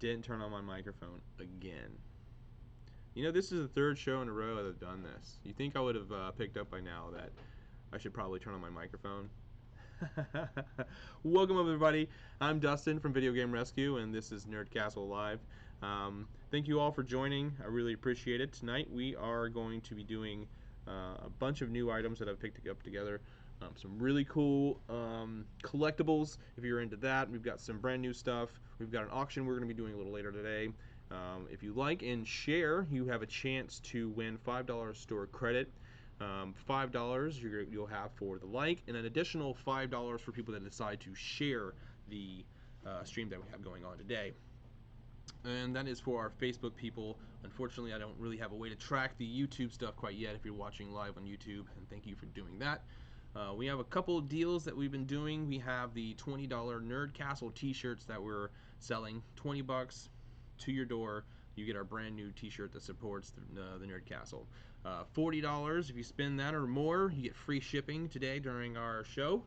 didn't turn on my microphone again. You know, this is the third show in a row that I've done this. You think I would have picked up by now that I should probably turn on my microphone? Welcome everybody. I'm Dustin from VideoGameRescue, and this is Nerdcastle Live. Thank you all for joining. I really appreciate it. Tonight we are going to be doing a bunch of new items that I've picked up together. Some really cool collectibles, if you're into that. We've got some brand new stuff. We've got an auction we're going to be doing a little later today. If you like and share, you have a chance to win $5 store credit. $5 you'll have for the like, and an additional $5 for people that decide to share the stream that we have going on today. And that is for our Facebook people. Unfortunately, I don't really have a way to track the YouTube stuff quite yet if you're watching live on YouTube, and thank you for doing that. We have a couple of deals that we've been doing. We have the $20 Nerdcastle t-shirts that we're selling, 20 bucks to your door. You get our brand new t-shirt that supports the Nerdcastle. $40 if you spend that or more, you get free shipping today during our show.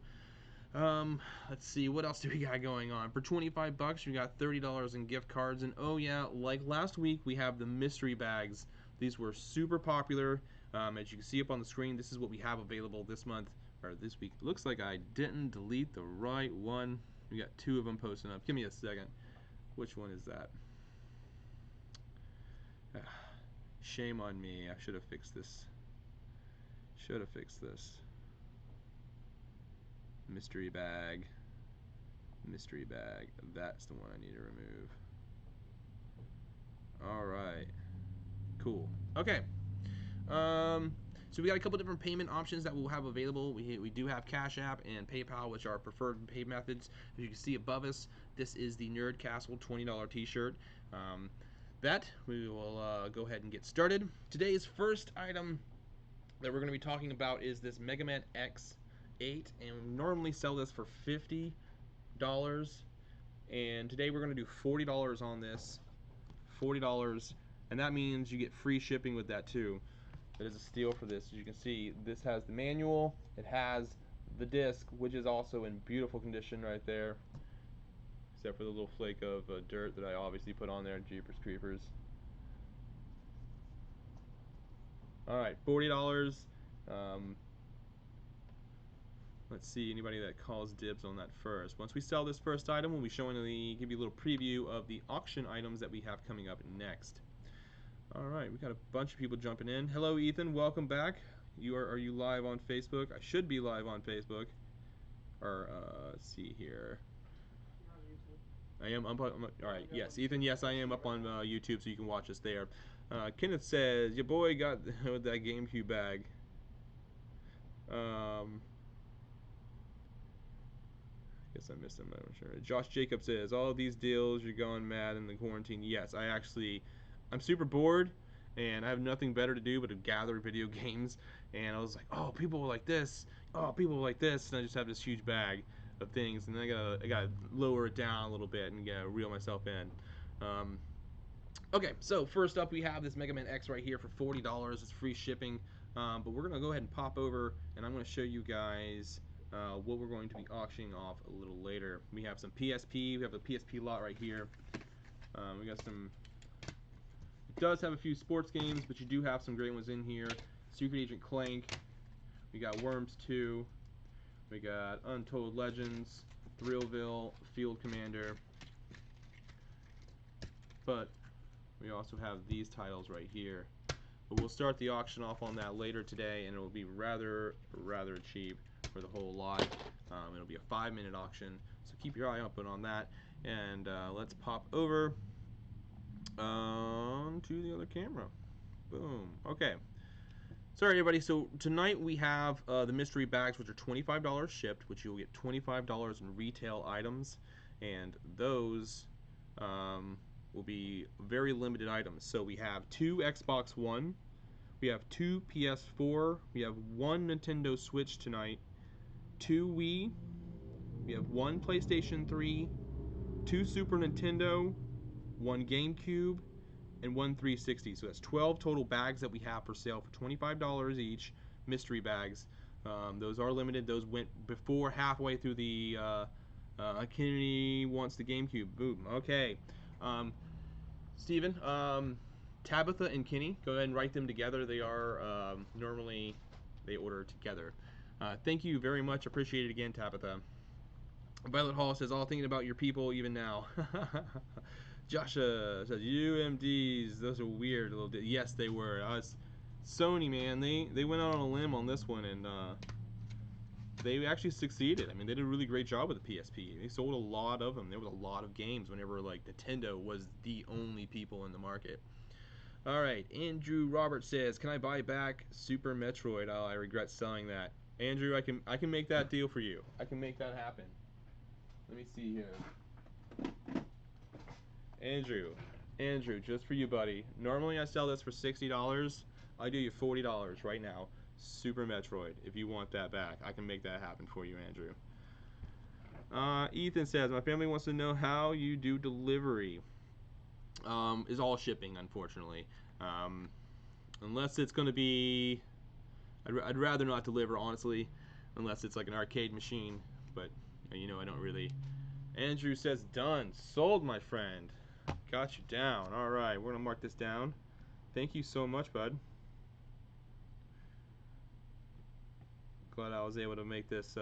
Let's see, what else do we got going on? For 25 bucks, you got $30 in gift cards. And oh yeah, like last week, we have the mystery bags. These were super popular. As you can see up on the screen, this is what we have available this month, or this week. It looks like I didn't delete the right one. We got two of them posting up. Give me a second. Which one is that? Shame on me. I should have fixed this. Should have fixed this. Mystery bag. Mystery bag. That's the one I need to remove. Alright. Cool. Okay. So we got a couple different payment options that we'll have available. We do have CashApp and PayPal, which are preferred pay methods. As you can see above us, this is the Nerdcastle $20 t-shirt. That we will go ahead and get started. Today's first item that we're going to be talking about is this Megaman X 8, and we normally sell this for $50, and today we're going to do $40 on this. $40, and that means you get free shipping with that too. That is a steal for this. As you can see, this has the manual, it has the disc, which is also in beautiful condition right there, except for the little flake of dirt that I obviously put on there. Jeepers creepers. Alright, $40. Let's see anybody that calls dibs on that first. Once we sell this first item, we'll be showing give you a little preview of the auction items that we have coming up next. Alright, we got a bunch of people jumping in. Hello Ethan, welcome back. Are you live on Facebook? I should be live on Facebook. Or let's see here. I am up on, alright, yes, Ethan, yes, I am up on YouTube, so you can watch us there. Kenneth says, your boy got with that Gamecube bag. Guess I missed him, I'm not sure. Josh Jacobs says, all of these deals, you're going mad in the quarantine. Yes, I'm super bored, and I have nothing better to do but to gather video games, and I was like, oh, people like this, oh, people like this, and I just have this huge bag of things, and then I gotta lower it down a little bit and reel myself in. Okay, so first up we have this Megaman X right here for $40. It's free shipping, but we're gonna go ahead and pop over, and I'm gonna show you guys what we're going to be auctioning off a little later. We have some PSP. We have the PSP lot right here. We got some. It does have a few sports games, but you do have some great ones in here. Secret Agent Clank. We got Worms 2. We got Untold Legends, Thrillville, Field Commander. But we also have these titles right here. But we'll start the auction off on that later today, and it will be rather cheap for the whole lot. It'll be a 5-minute auction, so keep your eye open on that. And let's pop over to the other camera. Boom. Okay. Sorry everybody, so tonight we have the mystery bags, which are $25 shipped, which you'll get $25 in retail items, and those will be very limited items. So we have 2 Xbox One, we have 2 PS4, we have 1 Nintendo Switch tonight, 2 Wii, we have 1 PlayStation 3, 2 Super Nintendo, 1 GameCube, and 1 360. So that's 12 total bags that we have for sale for $25 each, mystery bags. Those are limited. Those went before halfway through the Kennedy wants the GameCube. Boom. Okay. Steven, Tabitha and Kenny, go ahead and write them together. They are normally they order together. Thank you very much. Appreciate it again, Tabitha. Violet Hall says, all thinking about your people even now. Joshua says, UMDs, those are weird little. Yes, they were. Sony, man, they went out on a limb on this one, and they actually succeeded. I mean, they did a really great job with the PSP. They sold a lot of them. There was a lot of games whenever like Nintendo was the only people in the market. All right, Andrew Roberts says, can I buy back Super Metroid? Oh, I regret selling that. Andrew, I can make that deal for you. I can make that happen. Let me see here. Andrew, just for you, buddy. Normally I sell this for $60. I do you $40 right now. Super Metroid. If you want that back, I can make that happen for you, Andrew. Ethan says, my family wants to know how you do delivery. Is all shipping, unfortunately. Unless it's going to be... I'd rather not deliver, honestly, unless it's like an arcade machine. But, you know, I don't really... Andrew says, done. Sold, my friend. Got you down. All right, we're going to mark this down. Thank you so much, bud. Glad I was able to make this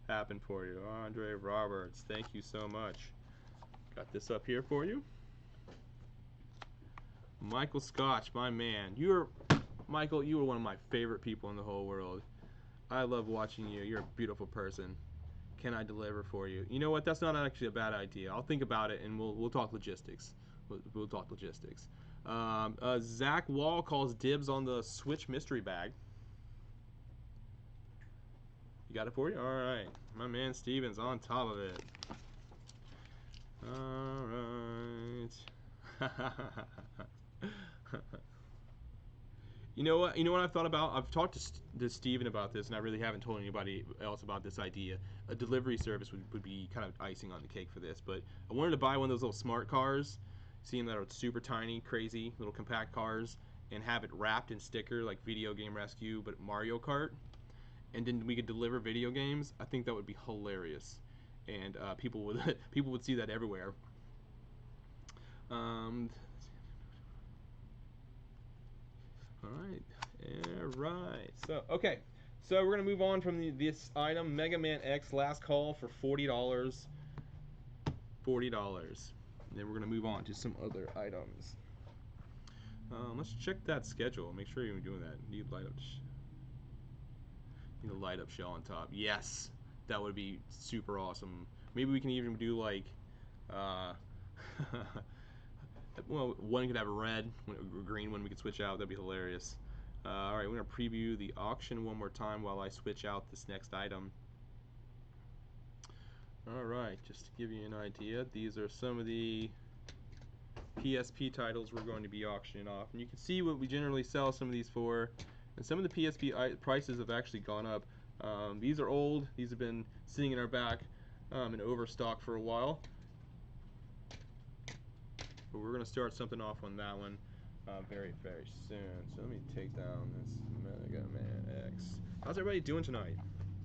happen for you. Andre Roberts, thank you so much. Got this up here for you. Michael Scotch, my man. Michael, you are one of my favorite people in the whole world. I love watching you. You're a beautiful person. Can I deliver for you? You know what? That's not actually a bad idea. I'll think about it, and we'll talk logistics. We'll talk logistics. Zach Wall calls dibs on the Switch mystery bag. You got it for you? All right. My man Steven's on top of it. All right. You know what I've thought about? I've talked to Steven about this, and I really haven't told anybody else about this idea. A delivery service would be kind of icing on the cake for this, but I wanted to buy one of those little smart cars, seeing that it's super tiny, crazy, little compact cars, and have it wrapped in sticker like VideoGameRescue, but Mario Kart, and then we could deliver video games. I think that would be hilarious, and people would see that everywhere. Alright, so, okay, so we're going to move on from this item, Megaman X, last call for $40. $40. Then we're going to move on to some other items. Let's check that schedule, make sure you're doing that. Need a light up shell on top. Yes, that would be super awesome. Maybe we can even do like, well, one could have a red, a green one we could switch out. That'd be hilarious. Alright, we're going to preview the auction one more time while I switch out this next item. Alright, just to give you an idea, these are some of the PSP titles we're going to be auctioning off. And you can see what we generally sell some of these for. And some of the PSP prices have actually gone up. These are old. These have been sitting in our back in overstock for a while. But we're going to start something off on that one very, very soon. So let me take down this Megaman X. How's everybody doing tonight?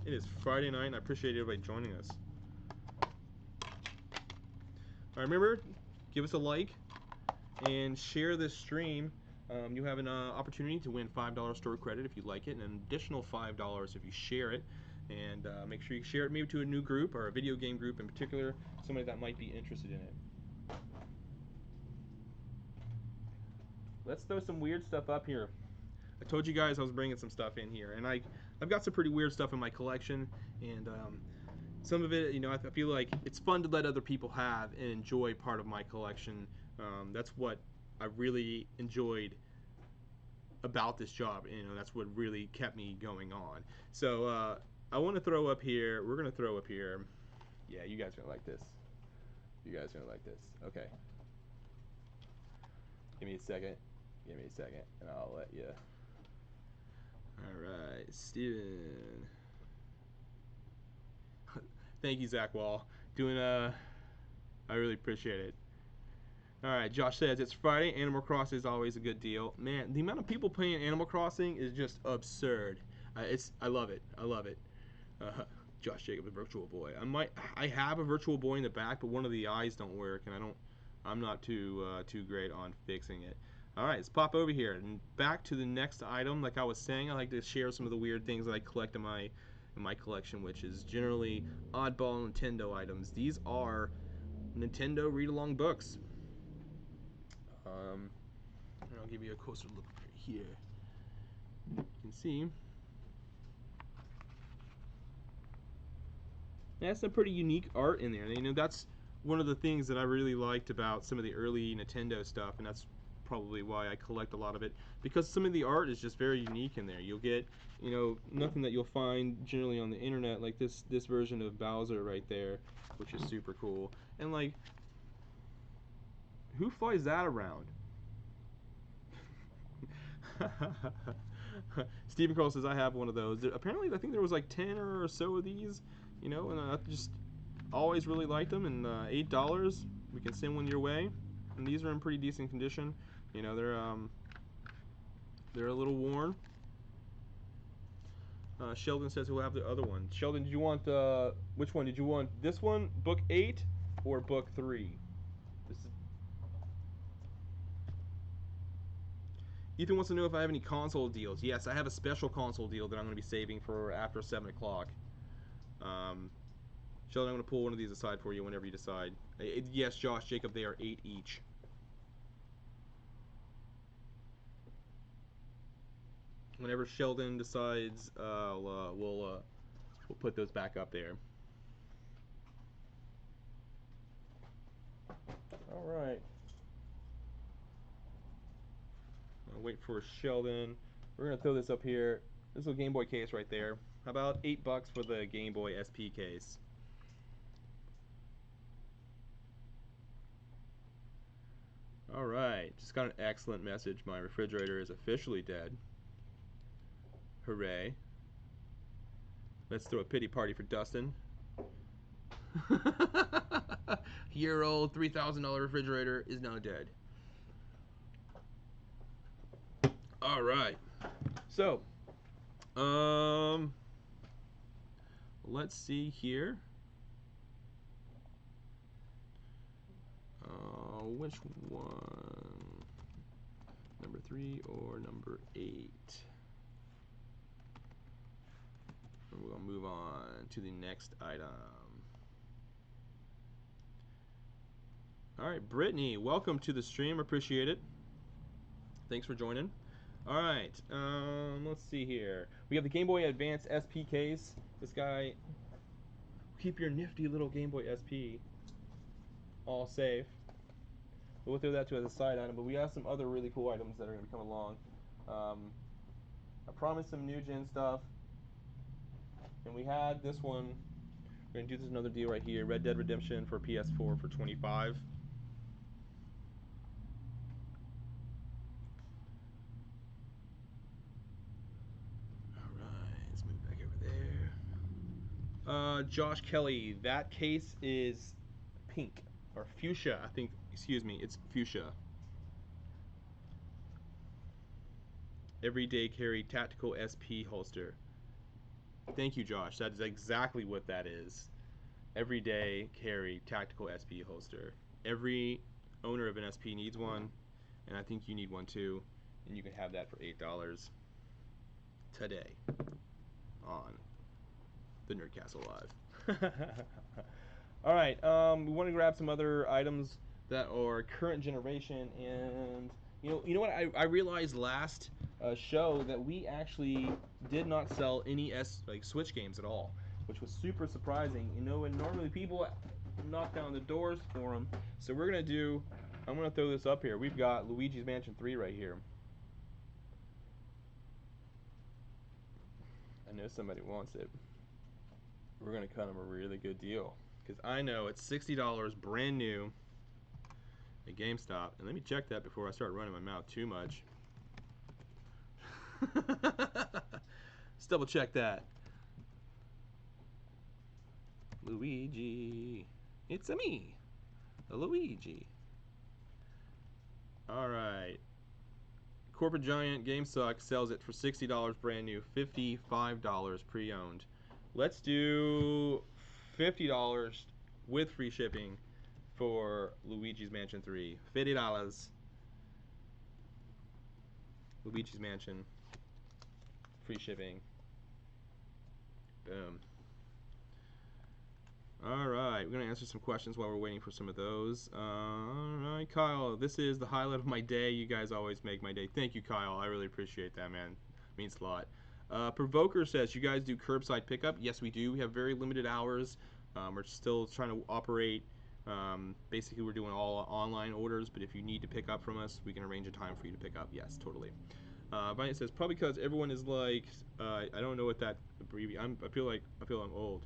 It is Friday night, and I appreciate everybody joining us. Alright, remember, give us a like and share this stream. You have an opportunity to win $5 store credit if you like it, and an additional $5 if you share it. And make sure you share it maybe to a new group, or a video game group in particular, somebody that might be interested in it. Let's throw some weird stuff up here. I told you guys I was bringing some stuff in here, and I've got some pretty weird stuff in my collection, and some of it, you know, I feel like it's fun to let other people have and enjoy part of my collection. That's what I really enjoyed about this job. You know, that's what really kept me going on. So I want to throw up here. We're gonna throw up here. Yeah, you guys are gonna like this. You guys are gonna like this. Okay. Give me a second. Give me a second, and I'll let you. All right, Steven. Thank you, Zach Wall. I really appreciate it. All right, Josh says it's Friday. Animal Crossing is always a good deal. Man, the amount of people playing Animal Crossing is just absurd. I love it. I love it. Josh Jacobs, Virtual Boy. I have a Virtual Boy in the back, but one of the eyes don't work, and I don't I'm not too great on fixing it. All right, let's pop over here and back to the next item. Like I was saying, I like to share some of the weird things that I collect in my collection, which is generally oddball Nintendo items. These are Nintendo read-along books. And I'll give you a closer look right here. You can see that's some pretty unique art in there. You know, that's one of the things that I really liked about some of the early Nintendo stuff, and that's probably why I collect a lot of it, because some of the art is just very unique in there. You'll get, you know, nothing that you'll find generally on the internet, like this version of Bowser right there, which is super cool. And like, who flies that around? Stephen Cole says I have one of those. Apparently, I think there was like 10 or so of these, you know, and I just always really liked them. And $8, we can send one your way. And these are in pretty decent condition. You know, they're a little worn. Sheldon says he'll have the other one. Sheldon, did you want which one? Did you want this one, book 8, or book 3? This is... Ethan wants to know if I have any console deals. Yes, I have a special console deal that I'm going to be saving for after 7 o'clock. Sheldon, I'm going to pull one of these aside for you whenever you decide. Yes, Josh, Jacob, they are 8 each. Whenever Sheldon decides, we'll put those back up there. All right. I'll wait for Sheldon. We're gonna throw this up here. This is a Gameboy case right there. How about $8 for the Game Boy SP case? All right. Just got an excellent message. My refrigerator is officially dead. Hooray. Let's throw a pity party for Dustin. Year-old $3,000 refrigerator is now dead. All right. So, let's see here. Which one? Number 3 or number 8? We're going to move on to the next item. All right, Brittany, welcome to the stream. Appreciate it. Thanks for joining. All right, let's see here. We have the Game Boy Advance SP case. This guy, keep your nifty little Game Boy SP all safe. We'll throw that to as a side item, but we have some other really cool items that are going to be coming along. I promised some new gen stuff. And we had this one. We're going to do this another deal right here. Red Dead Redemption for PS4 for $25. Alright, let's move back over there. Josh Kelly, that case is pink. Or fuchsia, I think. Excuse me, it's fuchsia. Everyday carry tactical SP holster. Thank you, Josh. That is exactly what that is. Everyday carry tactical SP holster. Every owner of an SP needs one, and I think you need one too. And you can have that for $8 today on the Nerdcastle Live. All right, we want to grab some other items that are current generation, and you know what? I realized last show that we actually did not sell any Switch games at all, which was super surprising. You know, and normally people knock down the doors for them. So we're gonna do. I'm gonna throw this up here. We've got Luigi's Mansion 3 right here. I know somebody wants it. We're gonna cut them a really good deal because I know it's $60 brand new at GameStop. And let me check that before I start running my mouth too much. Let's double check that. Luigi. It's a me. A Luigi. Alright. Corporate Giant GameSuck sells it for $60 brand new, $55 pre-owned. Let's do $50 with free shipping for Luigi's Mansion 3. $50. Luigi's Mansion. Free shipping. Boom. Alright, we're going to answer some questions while we're waiting for some of those. Alright, Kyle, this is the highlight of my day. You guys always make my day. Thank you, Kyle. I really appreciate that, man. It means a lot. Provoker says, you guys do curbside pickup? Yes, we do. We have very limited hours. We're still trying to operate. Basically, we're doing all online orders, but if you need to pick up from us, we can arrange a time for you to pick up. Yes, totally. Vine says, probably because everyone is like, I don't know what that abbreviation. I feel I'm old.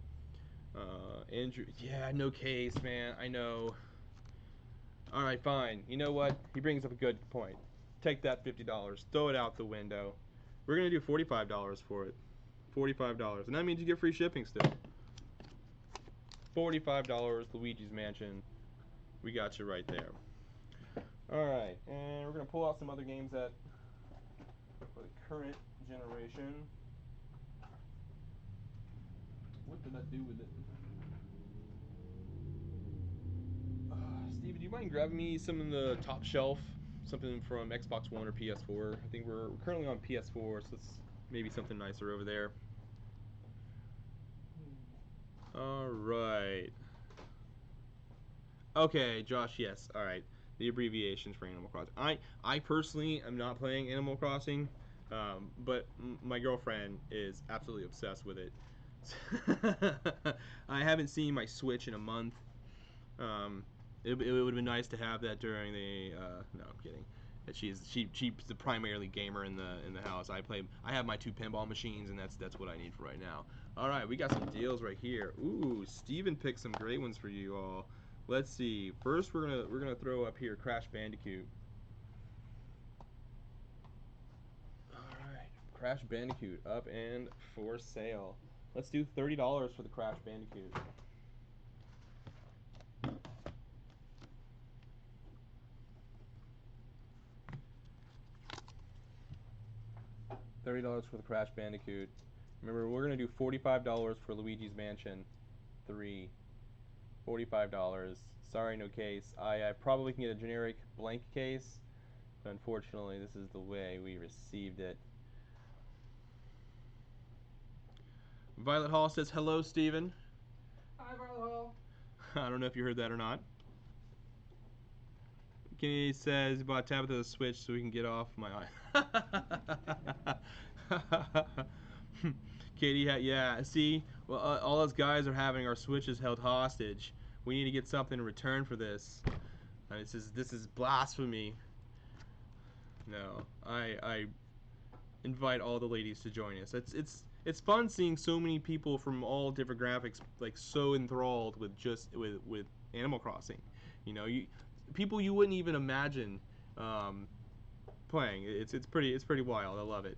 Andrew, yeah, no case, man. I know. All right, fine. You know what? He brings up a good point. Take that $50. Throw it out the window. We're gonna do $45 for it. $45, and that means you get free shipping still. $45, Luigi's Mansion. We got you right there. All right, and we're gonna pull out some other games that for the current generation. What did I do with it? Steve, do you mind grabbing me some of the top shelf? Something from Xbox One or PS4. I think we're currently on PS4, so it's maybe something nicer over there. Alright. Okay, Josh, yes. Alright. The abbreviations for Animal Crossing. I personally am not playing Animal Crossing, but my girlfriend is absolutely obsessed with it. I haven't seen my Switch in a month. It would have been nice to have that during the. No, I'm kidding. She's the primarily gamer in the house. I have my 2 pinball machines, and that's what I need for right now. All right, we got some deals right here. Ooh, Steven picked some great ones for you all. Let's see. First, we're gonna throw up here Crash Bandicoot. All right, Crash Bandicoot up and for sale. Let's do $30 for the Crash Bandicoot. $30 for the Crash Bandicoot. Remember, we're going to do $45 for Luigi's Mansion 3. $45. Sorry, no case. I probably can get a generic blank case, but unfortunately, this is the way we received it. Violet Hall says, hello, Steven. Hi, Violet Hall. I don't know if you heard that or not. Kenny says, about Tabitha the Switch so we can get off my eye. Katie, yeah, see, well, all us guys are having our Switches held hostage. We need to get something in return for this. This is blasphemy. No, I invite all the ladies to join us. It's fun seeing so many people from all different graphics like so enthralled with with Animal Crossing. You know, people you wouldn't even imagine playing. It's pretty wild. I love it.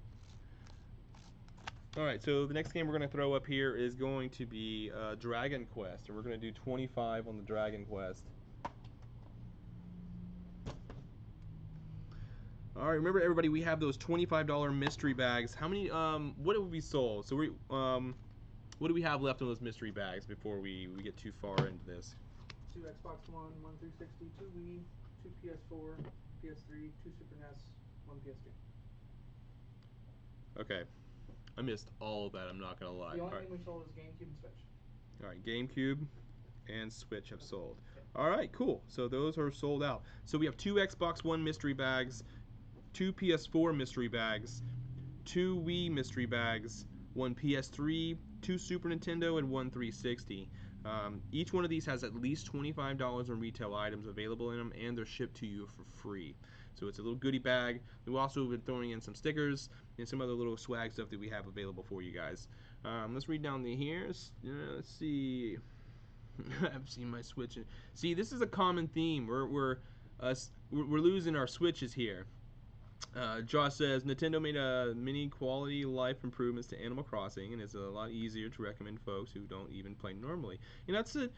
All right, so the next game we're going to throw up here is going to be Dragon Quest, and we're going to do 25 on the Dragon Quest. All right, remember everybody, we have those $25 mystery bags. How many? What have we sold? So what do we have left on those mystery bags before we get too far into this? 2 Xbox One, 1 360, 2 Wii, 2 PS4, PS3, 2 Super NES, 1 PS2. Okay. I missed all of that, I'm not going to lie. The only thing we sold is GameCube and Switch. All right, GameCube and Switch have sold. All right, cool. So those are sold out. So we have 2 Xbox One mystery bags, 2 PS4 mystery bags, 2 Wii mystery bags, 1 PS3, 2 Super Nintendo, and 1 360. Each one of these has at least $25 in retail items available in them, and they're shipped to you for free. So it's a little goodie bag. We've also been throwing in some stickers and some other little swag stuff that we have available for you guys. Let's read down the here. Let's see. I've seen my Switch. See, this is a common theme. We're losing our Switches here. Josh says Nintendo made many quality life improvements to Animal Crossing, and it's a lot easier to recommend folks who don't even play normally. And that's a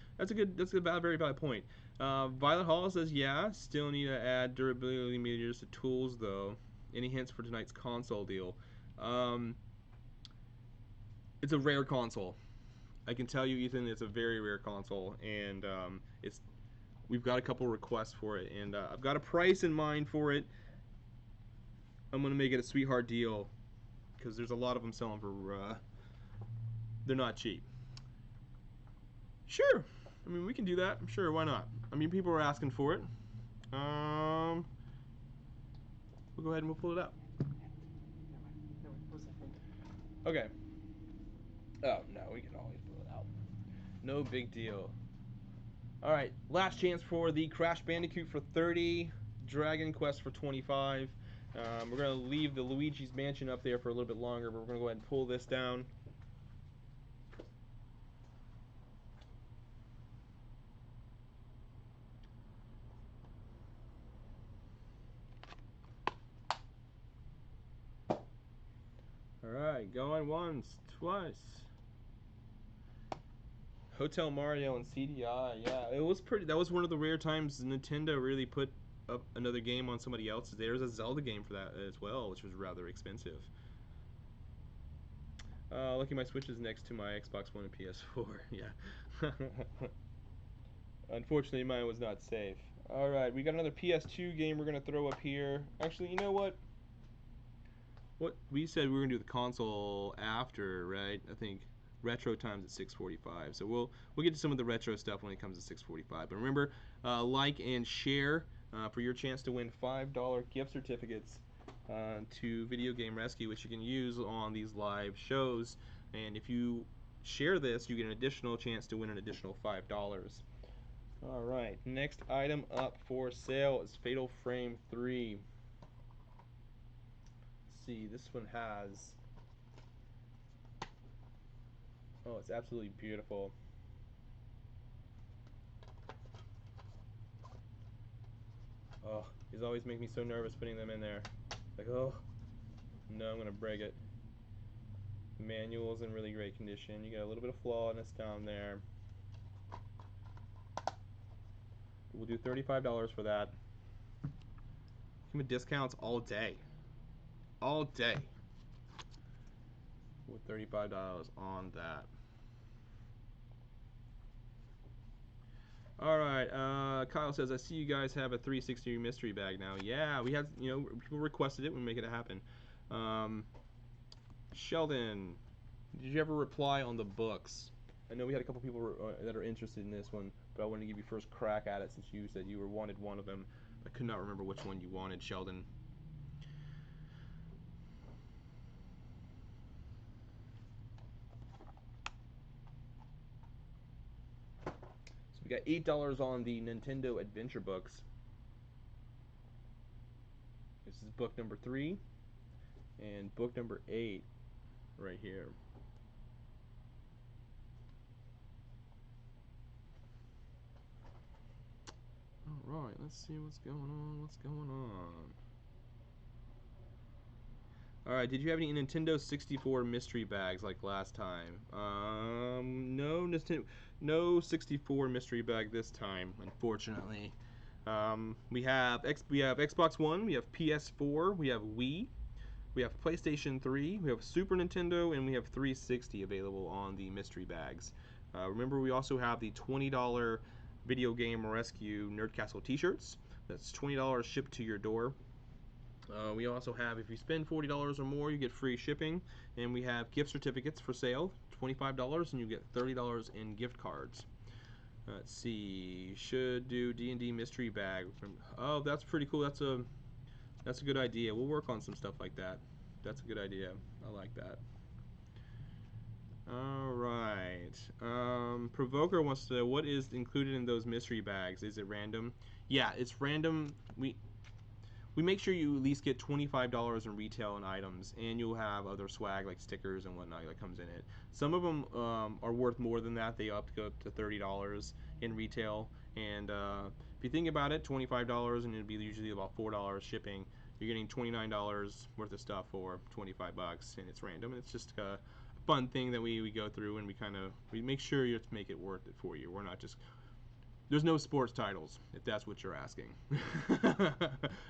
very valid point. Violet Hall says, yeah, still need to add durability meters to tools though. Any hints for tonight's console deal? It's a rare console. I can tell you, Ethan, it's a very rare console, and it's we've got a couple requests for it, and I've got a price in mind for it. I'm gonna make it a sweetheart deal because there's a lot of them selling for they're not cheap. Sure, I mean we can do that. Sure, why not? I mean people are asking for it. We'll go ahead and we'll pull it out. Okay. Oh no, we can always pull it out. No big deal. All right, last chance for the Crash Bandicoot for 30, Dragon Quest for 25. We're gonna leave the Luigi's Mansion up there for a little bit longer, but we're gonna go ahead and pull this down. Alright, going once, twice. Hotel Mario and CDI, yeah, it was pretty. That was one of the rare times Nintendo really put up another game on somebody else's. There was a Zelda game for that as well, which was rather expensive. Lucky my Switch is next to my Xbox One and PS4, yeah. Unfortunately, mine was not safe. Alright, we got another PS2 game we're going to throw up here. Actually, you know what? What we said we were gonna do the console after, right? I think retro times at 6:45. So we'll get to some of the retro stuff when it comes to 6:45. But remember, like and share for your chance to win $5 gift certificates to Video Game Rescue, which you can use on these live shows. And if you share this, you get an additional chance to win an additional $5. All right, next item up for sale is Fatal Frame 3. See, this one has, oh, it's absolutely beautiful. Oh, these always make me so nervous putting them in there. Like, oh no, I'm gonna break it. The manual's in really great condition. You got a little bit of flawness down there. We'll do $35 for that. Give me discounts all day. All day. With $35 on that. Alright, Kyle says, I see you guys have a 360 mystery bag now. Yeah, we had, people requested it, we make it happen. Sheldon, did you ever reply on the books? I know we had a couple people that are interested in this one, but I wanted to give you first crack at it since you said you wanted one of them. I could not remember which one you wanted, Sheldon. So we got $8 on the Nintendo Adventure books. This is book number 3 and book number 8 right here. Alright, let's see what's going on. Alright, did you have any Nintendo 64 mystery bags like last time? No 64 mystery bag this time, unfortunately. We have Xbox One, we have PS4, we have Wii, we have PlayStation 3, we have Super Nintendo, and we have 360 available on the mystery bags. Remember, we also have the $20 Video Game Rescue Nerd Castle t-shirts. That's $20 shipped to your door. We also have, if you spend $40 or more, you get free shipping. And we have gift certificates for sale, $25, and you get $30 in gift cards. Let's see, should do D&D mystery bag. Oh, that's pretty cool. That's a good idea. We'll work on some stuff like that. That's a good idea. I like that. Alright. Provoker wants to know, what is included in those mystery bags? Is it random? Yeah, it's random. We make sure you at least get $25 in retail and items, and you'll have other swag like stickers and whatnot that comes in it. Some of them are worth more than that. They go up to $30 in retail, and if you think about it, $25 and it'd be usually about $4 shipping. You're getting $29 worth of stuff for $25, and it's random. It's just a fun thing that we go through, and we make sure you make it worth it for you. We're not just, there's no sports titles, if that's what you're asking.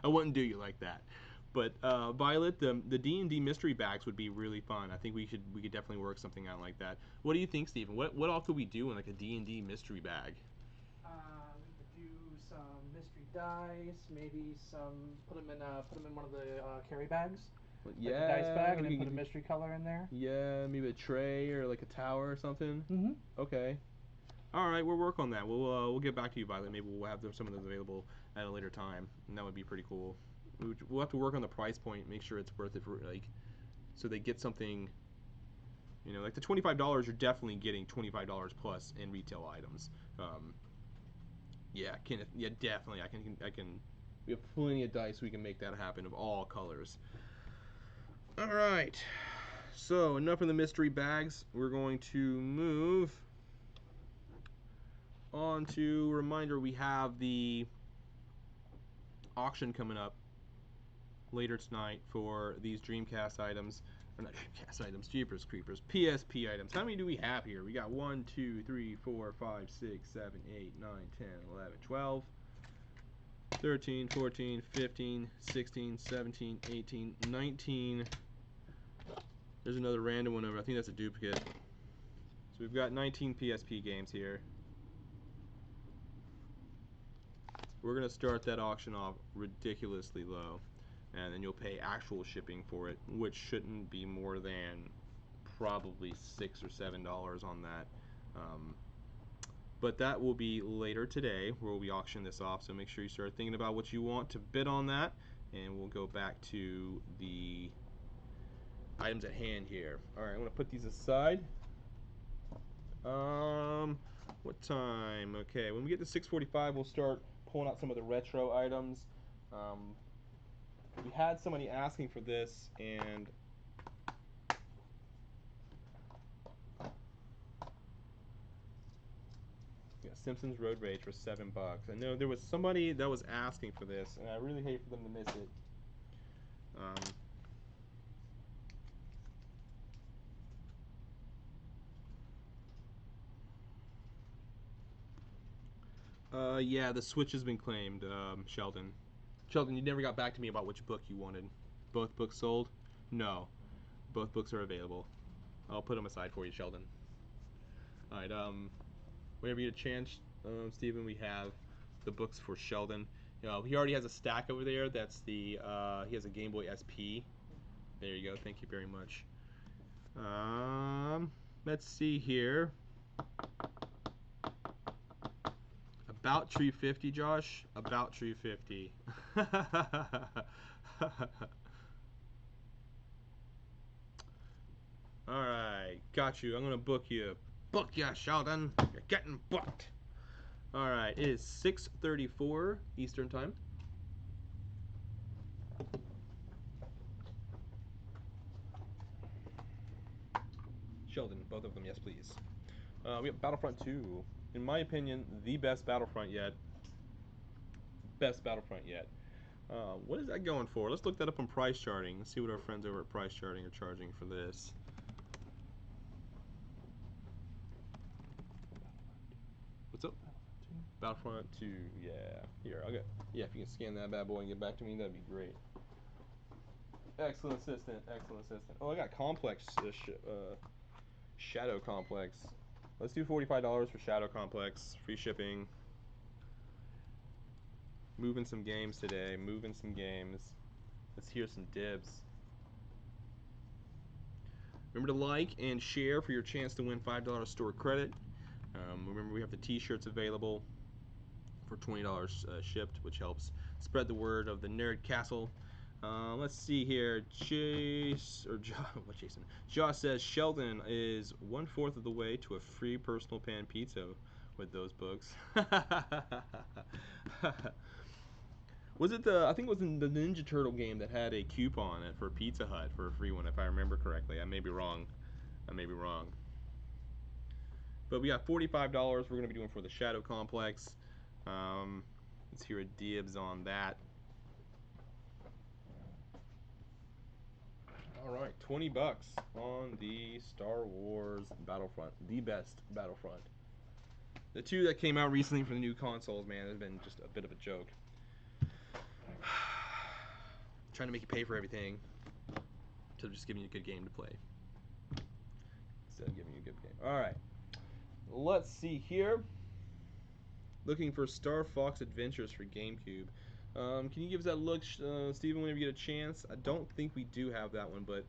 I wouldn't do you like that. But Violet, the D&D mystery bags would be really fun. I think we could definitely work something out like that. What do you think, Steven? What all could we do in like a D&D mystery bag? We could do dice, maybe some. Put them in one of the carry bags. Yeah, Like a dice bag, and we then can put a get mystery color in there. yeah, maybe a tray or like a tower or something. Mm-hmm. Okay. All right, we'll work on that. We'll get back to you, Violet. Maybe we'll have some of those available at a later time, and that would be pretty cool. We'll have to work on the price point, make sure it's worth it for like, so they get something. You know, like the $25, you're definitely getting $25 plus in retail items. Yeah, yeah, definitely. I can. We have plenty of dice. We can make that happen of all colors. All right. So enough of the mystery bags. We're going to move on to reminder. We have the auction coming up later tonight for these Dreamcast items. Or not Dreamcast items, Jeepers Creepers, PSP items. How many do we have here? We got 1, 2, 3, 4, 5, 6, 7, 8, 9, 10, 11, 12, 13, 14, 15, 16, 17, 18, 19. There's another random one over. I think that's a duplicate. So we've got 19 PSP games here. We're going to start that auction off ridiculously low. And then you'll pay actual shipping for it, which shouldn't be more than probably $6 or $7 on that. But that will be later today where we'll be auctioning this off, so make sure you start thinking about what you want to bid on that, and we'll go back to the items at hand here. Alright, I'm going to put these aside. What time? Okay, when we get to 6:45, we'll start pulling out some of the retro items. We had somebody asking for this, and yeah, Simpsons Road Rage for $7. I know there was somebody that was asking for this, and I really hate for them to miss it. Yeah, the Switch has been claimed, Sheldon. Sheldon, you never got back to me about which book you wanted. Both books sold? No. Both books are available. I'll put them aside for you, Sheldon. Alright, whenever you get a chance, Stephen, we have the books for Sheldon. You know, he already has a stack over there. That's the, he has a Game Boy SP. There you go. Thank you very much. Let's see here. About tree 50, Josh. About tree 50. Alright, got you. I'm gonna book you. Book ya, Sheldon. You're getting booked. Alright, it is 6:34 Eastern Time. Sheldon, both of them, yes please. We have Battlefront 2. In my opinion, the best Battlefront yet. Best Battlefront yet. What is that going for? Let's look that up on price charting. Let's see what our friends over at price charting are charging for this. What's up? Battlefront 2, yeah. Here, I'll get. Yeah, if you can scan that bad boy and get back to me, that'd be great. Excellent assistant, excellent assistant. Oh, I got Complex, Shadow Complex. Let's do $45 for Shadow Complex. Free shipping. Moving some games today, moving some games. Let's hear some dibs. Remember to like and share for your chance to win $5 store credit. Remember, we have the t-shirts available for $20 shipped, which helps spread the word of the Nerd Castle. Let's see here. Josh says Sheldon is 1/4 of the way to a free personal pan pizza with those books. Was it I think it was in the Ninja Turtle game that had a coupon for Pizza Hut for a free one, if I remember correctly. I may be wrong. But we got $45 we're going to be doing for the Shadow Complex. Let's hear a dibs on that. Alright, $20 on the Star Wars Battlefront. The best Battlefront. The two that came out recently for the new consoles, man, has been just a bit of a joke. Trying to make you pay for everything instead of just giving you a good game to play. Alright. Let's see here. Looking for Star Fox Adventures for GameCube. Can you give us that look, Steven, whenever you get a chance? I don't think we do have that one, but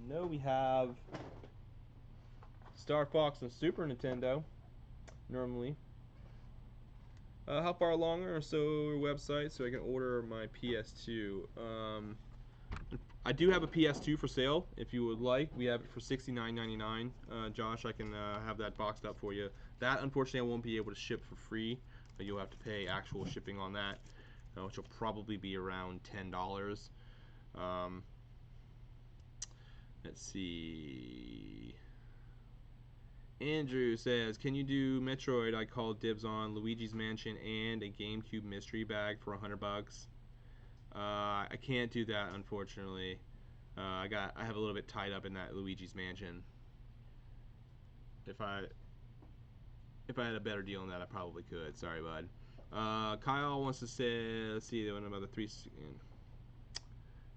no, we have Star Fox and Super Nintendo normally. How far along are so website so I can order my PS2? I do have a PS2 for sale if you would like. We have it for $69.99. Josh, I can have that boxed up for you. That, unfortunately, I won't be able to ship for free. You'll have to pay actual shipping on that, which will probably be around $10. Let's see. Andrew says, can you do Metroid? I called dibs on Luigi's Mansion and a GameCube mystery bag for $100. I can't do that, unfortunately. I have a little bit tied up in that Luigi's Mansion. If I had a better deal on that, I probably could. Sorry, bud. Kyle wants to say, let's see, the one about the 360.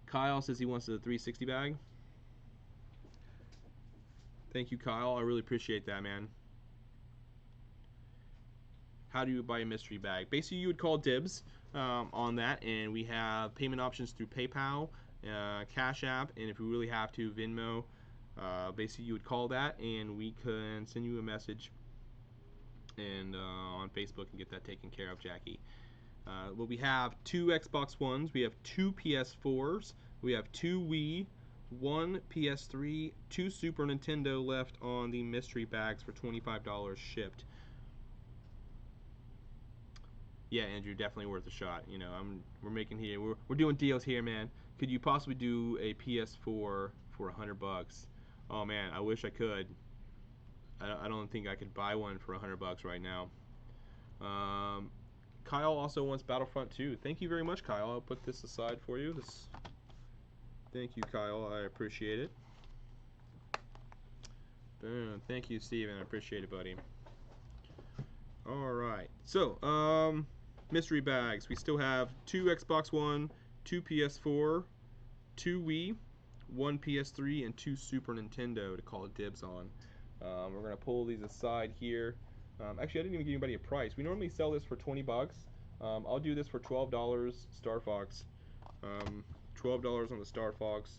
Kyle says he wants the 360 bag. Thank you, Kyle. I really appreciate that, man. How do you buy a mystery bag? Basically, you would call dibs on that, and we have payment options through PayPal, CashApp, and if you really have to, Venmo. Basically, you would call that, and we can send you a message and on Facebook and get that taken care of, Jackie. Well, we have 2 Xbox Ones, we have 2 PS4s, we have 2 Wii, 1 PS3, 2 Super Nintendo left on the mystery bags for $25 shipped. Yeah, Andrew, definitely worth a shot. You know, we're making here, we're doing deals here, man. Could you possibly do a PS4 for $100? Oh man, I wish I could. I don't think I could buy one for $100 right now. Kyle also wants Battlefront 2. Thank you very much, Kyle. I'll put this aside for you. Thank you, Kyle. I appreciate it. Boom. Thank you, Steven. I appreciate it, buddy. Alright. So, mystery bags. We still have 2 Xbox One, 2 PS4, 2 Wii, 1 PS3, and 2 Super Nintendo to call dibs on. We're going to pull these aside here. Actually, I didn't even give anybody a price. We normally sell this for $20. I'll do this for $12 Star Fox. $12 on the Star Fox.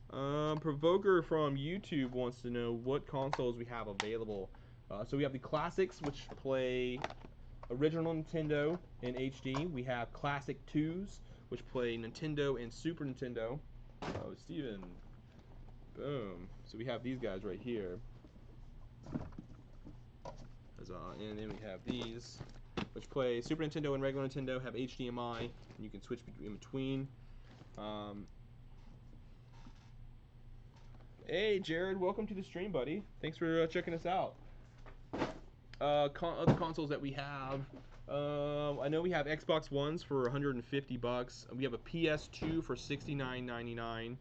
Provoker from YouTube wants to know what consoles we have available. So we have the classics, which play original Nintendo in HD. We have classic 2s, which play Nintendo and Super Nintendo. Oh, Steven. Boom. So we have these guys right here. And then we have these, which play Super Nintendo and regular Nintendo, have HDMI, and you can switch in between. Hey, Jared, welcome to the stream, buddy. Thanks for checking us out. Other consoles that we have, I know we have Xbox Ones for $150. We have a PS2 for $69.99,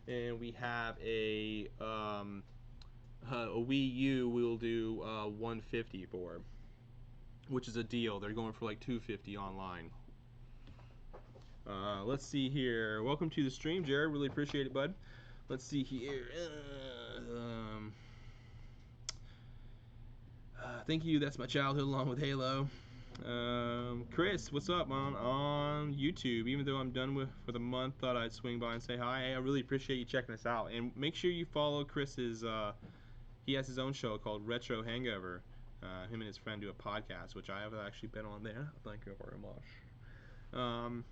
and we have a Wii U we'll do $150 for, which is a deal. They're going for like $250 online. Let's see here. Welcome to the stream, Jared. Really appreciate it, bud. Let's see here. Thank you. That's my childhood along with Halo. Chris, what's up, man? On YouTube. Even though I'm done for the month, thought I'd swing by and say hi. Hey, I really appreciate you checking us out. And make sure you follow Chris's. He has his own show called Retro Hangover. Him and his friend do a podcast, which I have actually been on there. Thank you very much.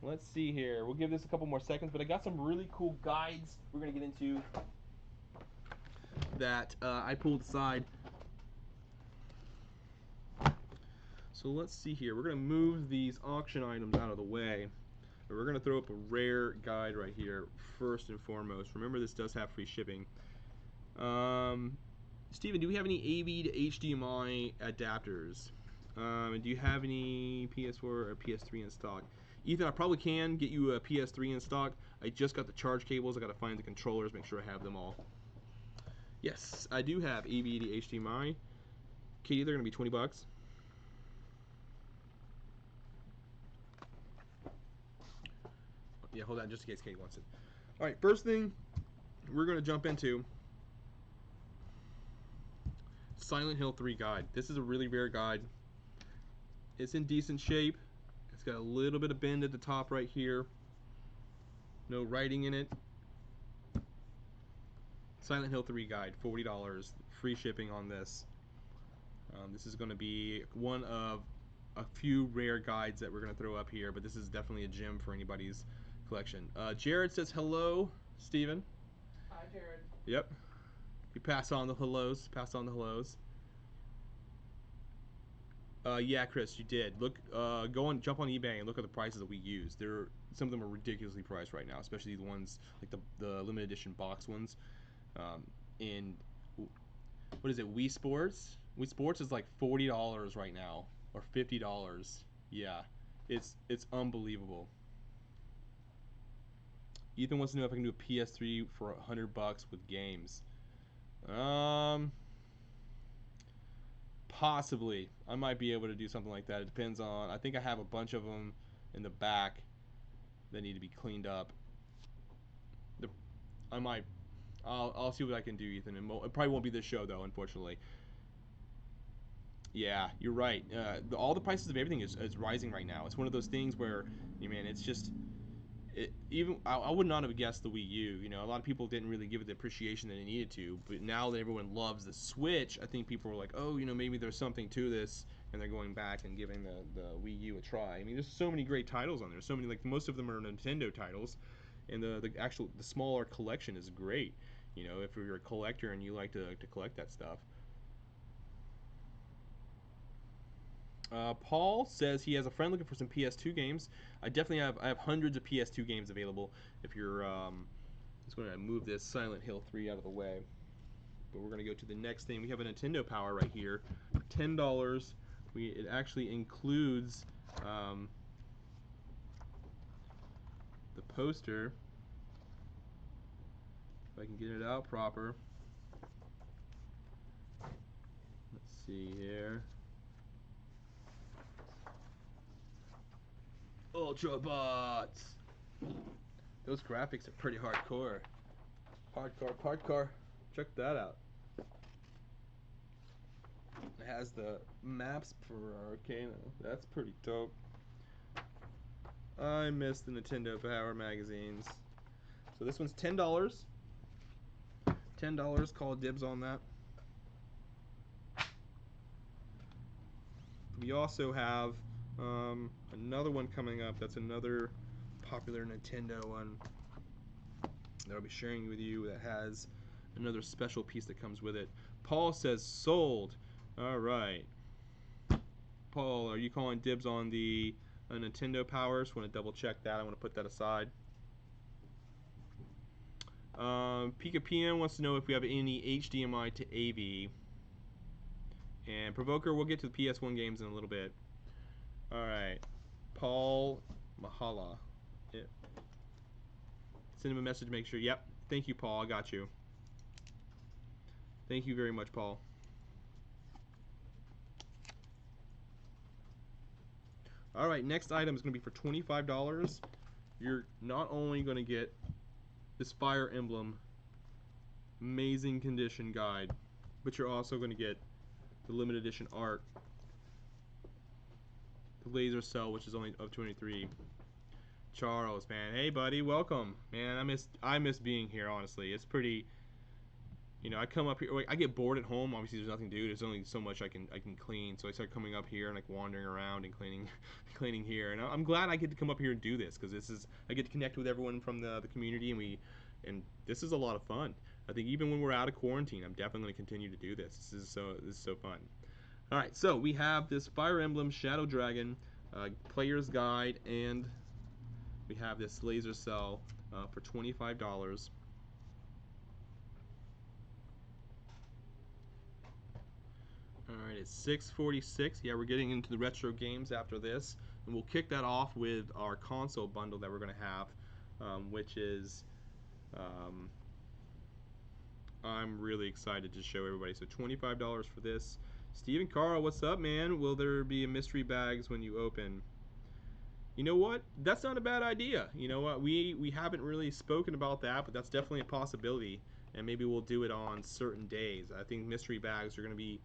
Let's see here. We'll give this a couple more seconds, but I got some really cool guides we're going to get into that I pulled aside. So let's see here. We're going to move these auction items out of the way. We're going to throw up a rare guide right here, first and foremost. Remember, this does have free shipping. Steven, do we have any AV to HDMI adapters? Do you have any PS4 or PS3 in stock? Ethan, I probably can get you a PS3 in stock. I just got the charge cables. I got to find the controllers, make sure I have them all. Yes, I do have AV to HDMI. Katie, they're going to be $20. Yeah, hold on just in case Katie wants it. Alright, first thing we're going to jump into Silent Hill 3 guide. This is a really rare guide. It's in decent shape. It's got a little bit of bend at the top right here. No writing in it. Silent Hill 3 guide, $40. Free shipping on this. This is going to be one of a few rare guides that we're going to throw up here, but this is definitely a gem for anybody's collection. Jared says hello, Steven. Hi, Jared. Yep. You pass on the hellos. Pass on the hellos. Yeah, Chris, you did. Look, jump on eBay and look at the prices that we use. Some of them are ridiculously priced right now, especially the ones like the limited edition box ones. In what is it, Wii Sports? Wii Sports is like $40 right now, or $50. Yeah, it's unbelievable. Ethan wants to know if I can do a PS3 for $100 with games. Possibly. I might be able to do something like that. It depends on. I think I have a bunch of them in the back that need to be cleaned up. I'll see what I can do, Ethan. It probably won't be this show though, unfortunately. Yeah, you're right. All the prices of everything is rising right now. It's one of those things where, man, it's just. I would not have guessed the Wii U. You know, a lot of people didn't really give it the appreciation that it needed to. But now that everyone loves the Switch, I think people are like, oh, maybe there's something to this, and they're going back and giving the Wii U a try. I mean, there's so many great titles on there. So many, like most of them are Nintendo titles, and the smaller collection is great. If you're a collector and you like to collect that stuff. Paul says he has a friend looking for some PS2 games. I have hundreds of PS2 games available. If you're, just going to move this Silent Hill 3 out of the way. But we're going to go to the next thing. We have a Nintendo Power right here for $10. It actually includes the poster. If I can get it out proper. Let's see here. Ultrabots! Those graphics are pretty hardcore. Hardcore. Check that out. It has the maps for Arcana. That's pretty dope. I miss the Nintendo Power magazines. So this one's $10. $10, call dibs on that. We also have another one coming up. That's another popular Nintendo one that I'll be sharing with you that has another special piece that comes with it. Paul says sold. All right. Paul, are you calling dibs on the Nintendo Power? Just want to double check that. I want to put that aside. Pika PM wants to know if we have any HDMI to AV. And Provoker, we'll get to the PS1 games in a little bit. Alright. Paul Mahala. Yeah. Send him a message, make sure. Yep. Thank you, Paul. I got you. Thank you very much, Paul. Alright, next item is going to be for $25. You're not only going to get this Fire Emblem amazing condition guide, but you're also going to get the limited edition art, the laser cell, which is only of 23. Charles, man, hey buddy, welcome, man. I miss being here. Honestly, it's pretty. I come up here. I get bored at home. Obviously, there's nothing to do. There's only so much I can clean. So I start coming up here and like wandering around and cleaning here. And I'm glad I get to come up here and do this because I get to connect with everyone from the community and this is a lot of fun. I think even when we're out of quarantine, I'm definitely going to continue to do this. This is so fun. All right, so we have this Fire Emblem Shadow Dragon player's guide, and we have this laser cell for $25. Alright, it's 6:46. Yeah, we're getting into the retro games after this. And we'll kick that off with our console bundle that we're going to have, which is, I'm really excited to show everybody. So $25 for this. Stephen Carl, what's up, man? Will there be mystery bags when you open? You know what? That's not a bad idea. You know what? We haven't really spoken about that, but that's definitely a possibility. And maybe we'll do it on certain days. I think mystery bags are going to be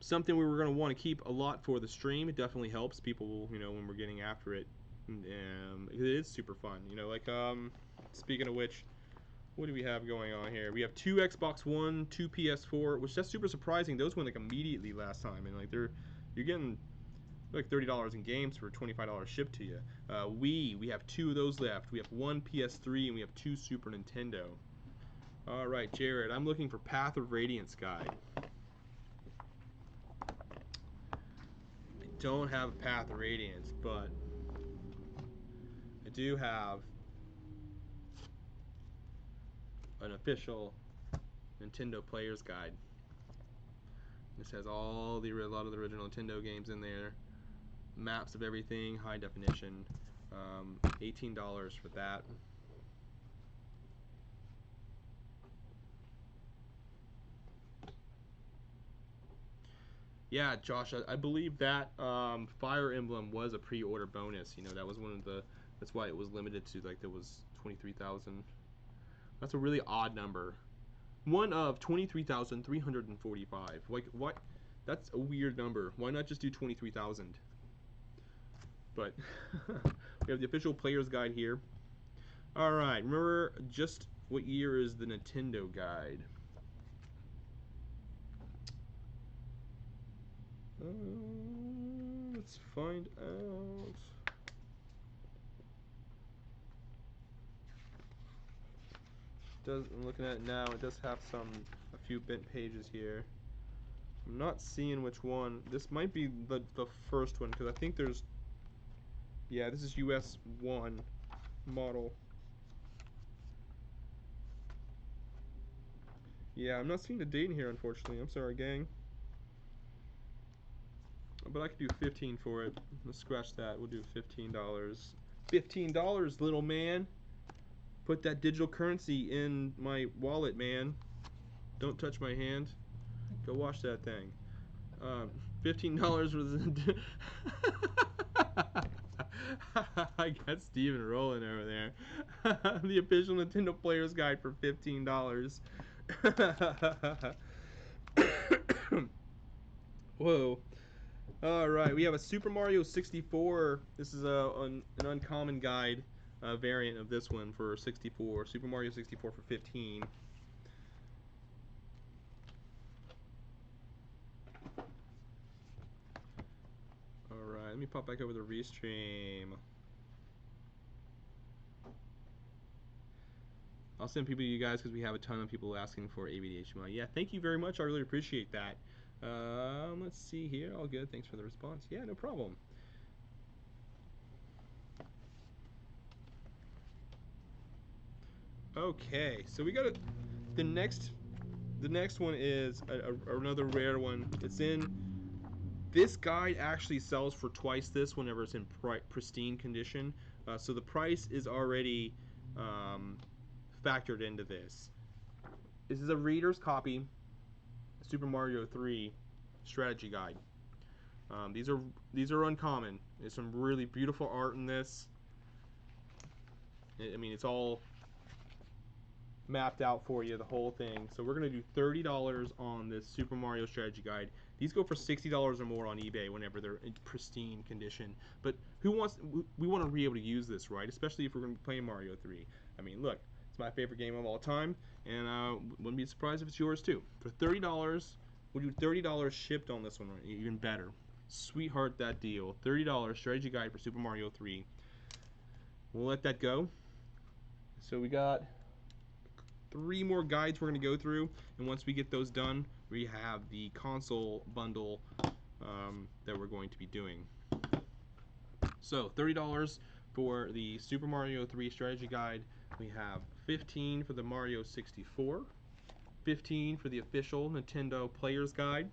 Something we were going to want to keep a lot for the stream. It definitely helps people, you know, when we're getting after it. It is super fun, you know. Like, speaking of which, what do we have going on here? We have 2 Xbox One, 2 PS4, which that's super surprising. Those went like immediately last time, and like you're getting like $30 in games for $25 shipped to you. We have 2 of those left. We have 1 PS3 and we have 2 Super Nintendo. All right, Jared, I'm looking for Path of Radiance guide. I don't have a Path of Radiance, but I do have an official Nintendo Player's Guide. This has all a lot of the original Nintendo games in there, maps of everything, high definition. $18 for that. Yeah, Josh, I believe that Fire Emblem was a pre-order bonus. You know, that was one of the. That's why it was limited to, like, there was 23,000. That's a really odd number. One of 23,345. Like, what? That's a weird number. Why not just do 23,000? But we have the official player's guide here. All right, remember just what year is the Nintendo guide? Let's find out. I'm looking at it now. It does have a few bent pages here. I'm not seeing which one. This might be the first one, because I think there's. Yeah, this is US 1 model. Yeah, I'm not seeing the date in here, unfortunately. I'm sorry, gang. But I could do 15 for it. Let's scratch that. We'll do $15. $15, little man. Put that digital currency in my wallet, man. Don't touch my hand. Go wash that thing. $15 was. I got Steven rolling over there. The official Nintendo Player's Guide for $15. Whoa. Alright, we have a Super Mario 64. This is an uncommon guide variant of this one for 64. Super Mario 64 for 15. Alright, let me pop back over the restream. I'll send people to you guys because we have a ton of people asking for AVD HDMI. Yeah, thank you very much. I really appreciate that. Let's see here. All good. Thanks for the response. Yeah, no problem. Okay, so we got the next one is another rare one. It's in. This guide actually sells for twice this whenever it's in pristine condition. So the price is already factored into this. This is a reader's copy, Super Mario 3 strategy guide. These are uncommon. There's some really beautiful art in this. I mean, it's all mapped out for you, the whole thing. So we're gonna do $30 on this Super Mario strategy guide. These go for $60 or more on eBay whenever they're in pristine condition. But we want to be able to use this, right? Especially if we're gonna be playing Mario 3. I mean, look, it's my favorite game of all time, and wouldn't be surprised if it's yours too. For $30, we'll do $30 shipped on this one, even better. Sweetheart, that deal. $30 strategy guide for Super Mario 3. We'll let that go. So we got 3 more guides we're going to go through, and once we get those done, we have the console bundle that we're going to be doing. So $30 for the Super Mario 3 strategy guide. We have $15 for the Mario 64, $15 for the official Nintendo Player's Guide,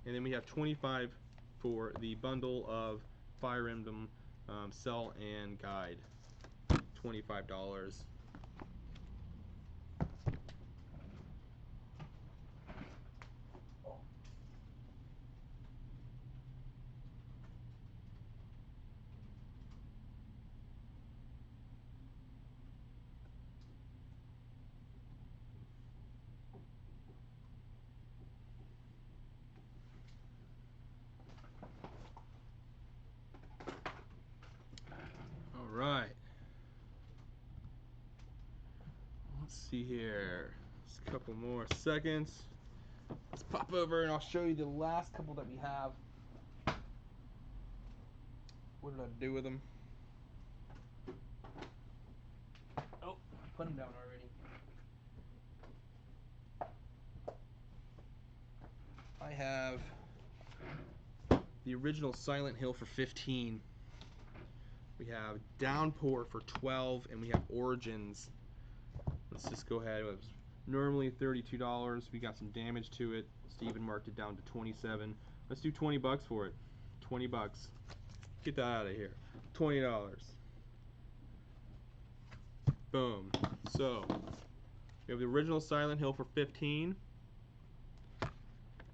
and then we have $25 for the bundle of Fire Emblem Cell and Guide. $25. see here. Just a couple more seconds. Let's pop over and I'll show you the last couple that we have. What did I do with them? Oh, I put them down already. I have the original Silent Hill for $15. We have Downpour for $12, and we have Origins. Let's just go ahead. It was normally $32. We got some damage to it. Steven marked it down to $27. Let's do 20 bucks for it. 20 bucks. Get that out of here. $20. Boom. So we have the original Silent Hill for $15.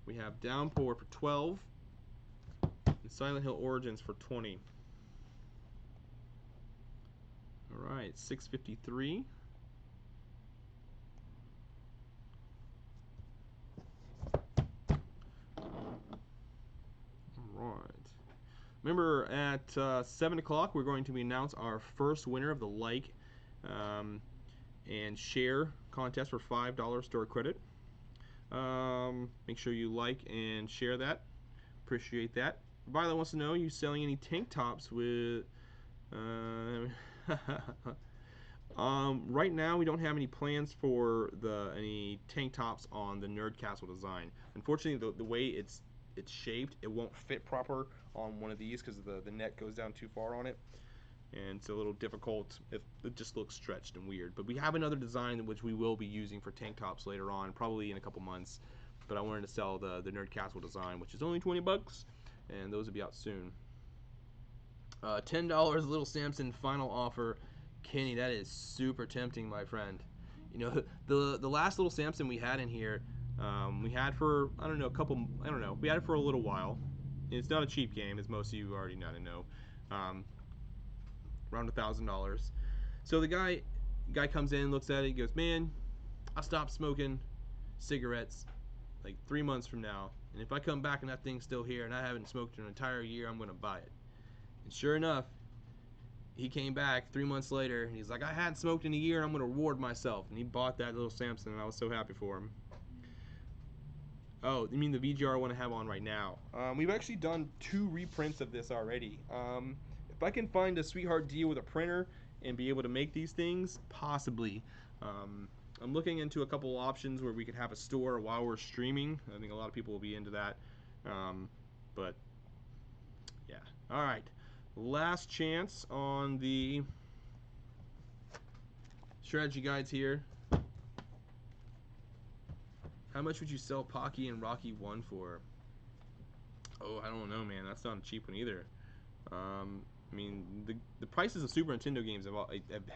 We have Downpour for $12. And Silent Hill Origins for $20. Alright, $6.53. Alright. Remember, at 7 o'clock, we're going to announce our first winner of the like and share contest for $5 store credit. Make sure you like and share that. Appreciate that. Violet wants to know, are you selling any tank tops with... right now we don't have any plans for any tank tops on the Nerd Castle design. Unfortunately, the way it's shaped, it won't fit proper on one of these because the neck goes down too far on it, and it's a little difficult. It just looks stretched and weird. But we have another design which we will be using for tank tops later on, probably in a couple months. But I wanted to sell the Nerd Castle design, which is only 20 bucks, and those will be out soon. $10 Little Samson final offer. Kenny, that is super tempting, my friend. You know, the last Little Samson we had in here, we had for, I don't know, we had it for a little while. It's not a cheap game, as most of you already know. Around $1,000. So the guy comes in, looks at it, he goes, man, I stopped smoking cigarettes like 3 months from now, and if I come back and that thing's still here and I haven't smoked in an entire year, I'm gonna buy it. And sure enough, he came back 3 months later and he's like, I hadn't smoked in a year, I'm gonna reward myself. And he bought that Little Samson, and I was so happy for him. Oh, you mean the VGR I want to have on right now? We've actually done 2 reprints of this already. If I can find a sweetheart deal with a printer and be able to make these things, possibly. I'm looking into a couple options where we could have a store while we're streaming. I think a lot of people will be into that. But yeah. Alright. Last chance on the strategy guides here. How much would you sell Pocky and Rocky 1 for? Oh, I don't know, man. That's not a cheap one either. I mean, the prices of Super Nintendo games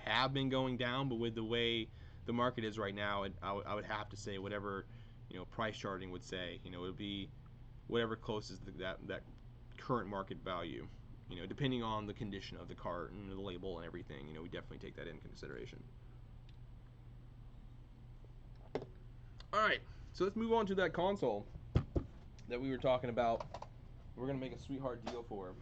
have been going down, but with the way the market is right now, I would have to say whatever, price charting would say. It would be whatever closest to that current market value. Depending on the condition of the cart and the label and everything. We definitely take that into consideration. All right. So let's move on to that console that we were talking about. We're going to make a sweetheart deal for.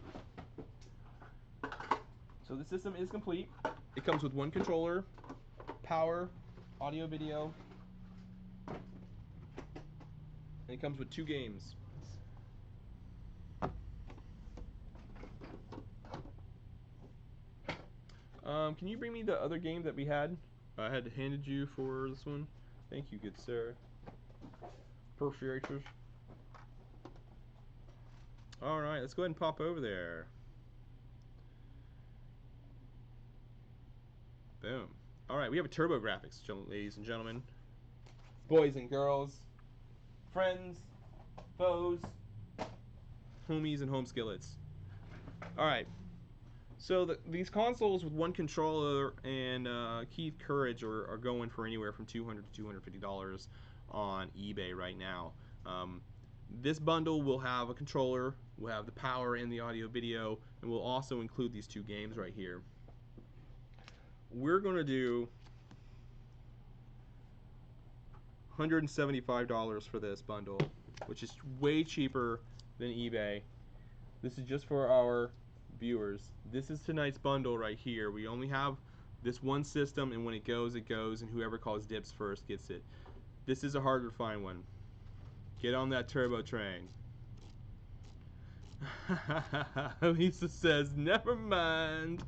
So the system is complete. It comes with 1 controller, power, audio, video, and it comes with 2 games. Can you bring me the other game that we had? I had handed you for this one. Thank you, good sir. Appreciators. Alright, let's go ahead and pop over there. Boom. Alright, we have a TurboGrafx, ladies and gentlemen. Boys and girls. Friends. Foes. Homies and home skillets. Alright. So these consoles with 1 controller and Keith Courage are going for anywhere from $200 to $250 on eBay right now. This bundle will have a controller, we'll have the power and the audio video, and we'll also include these 2 games right here. We're going to do $175 for this bundle, which is way cheaper than eBay. This is just for our viewers. This is tonight's bundle right here. We only have this one system, and when it goes, and whoever calls dibs first gets it. This is a harder to find one. Get on that turbo train. Lisa says, never mind.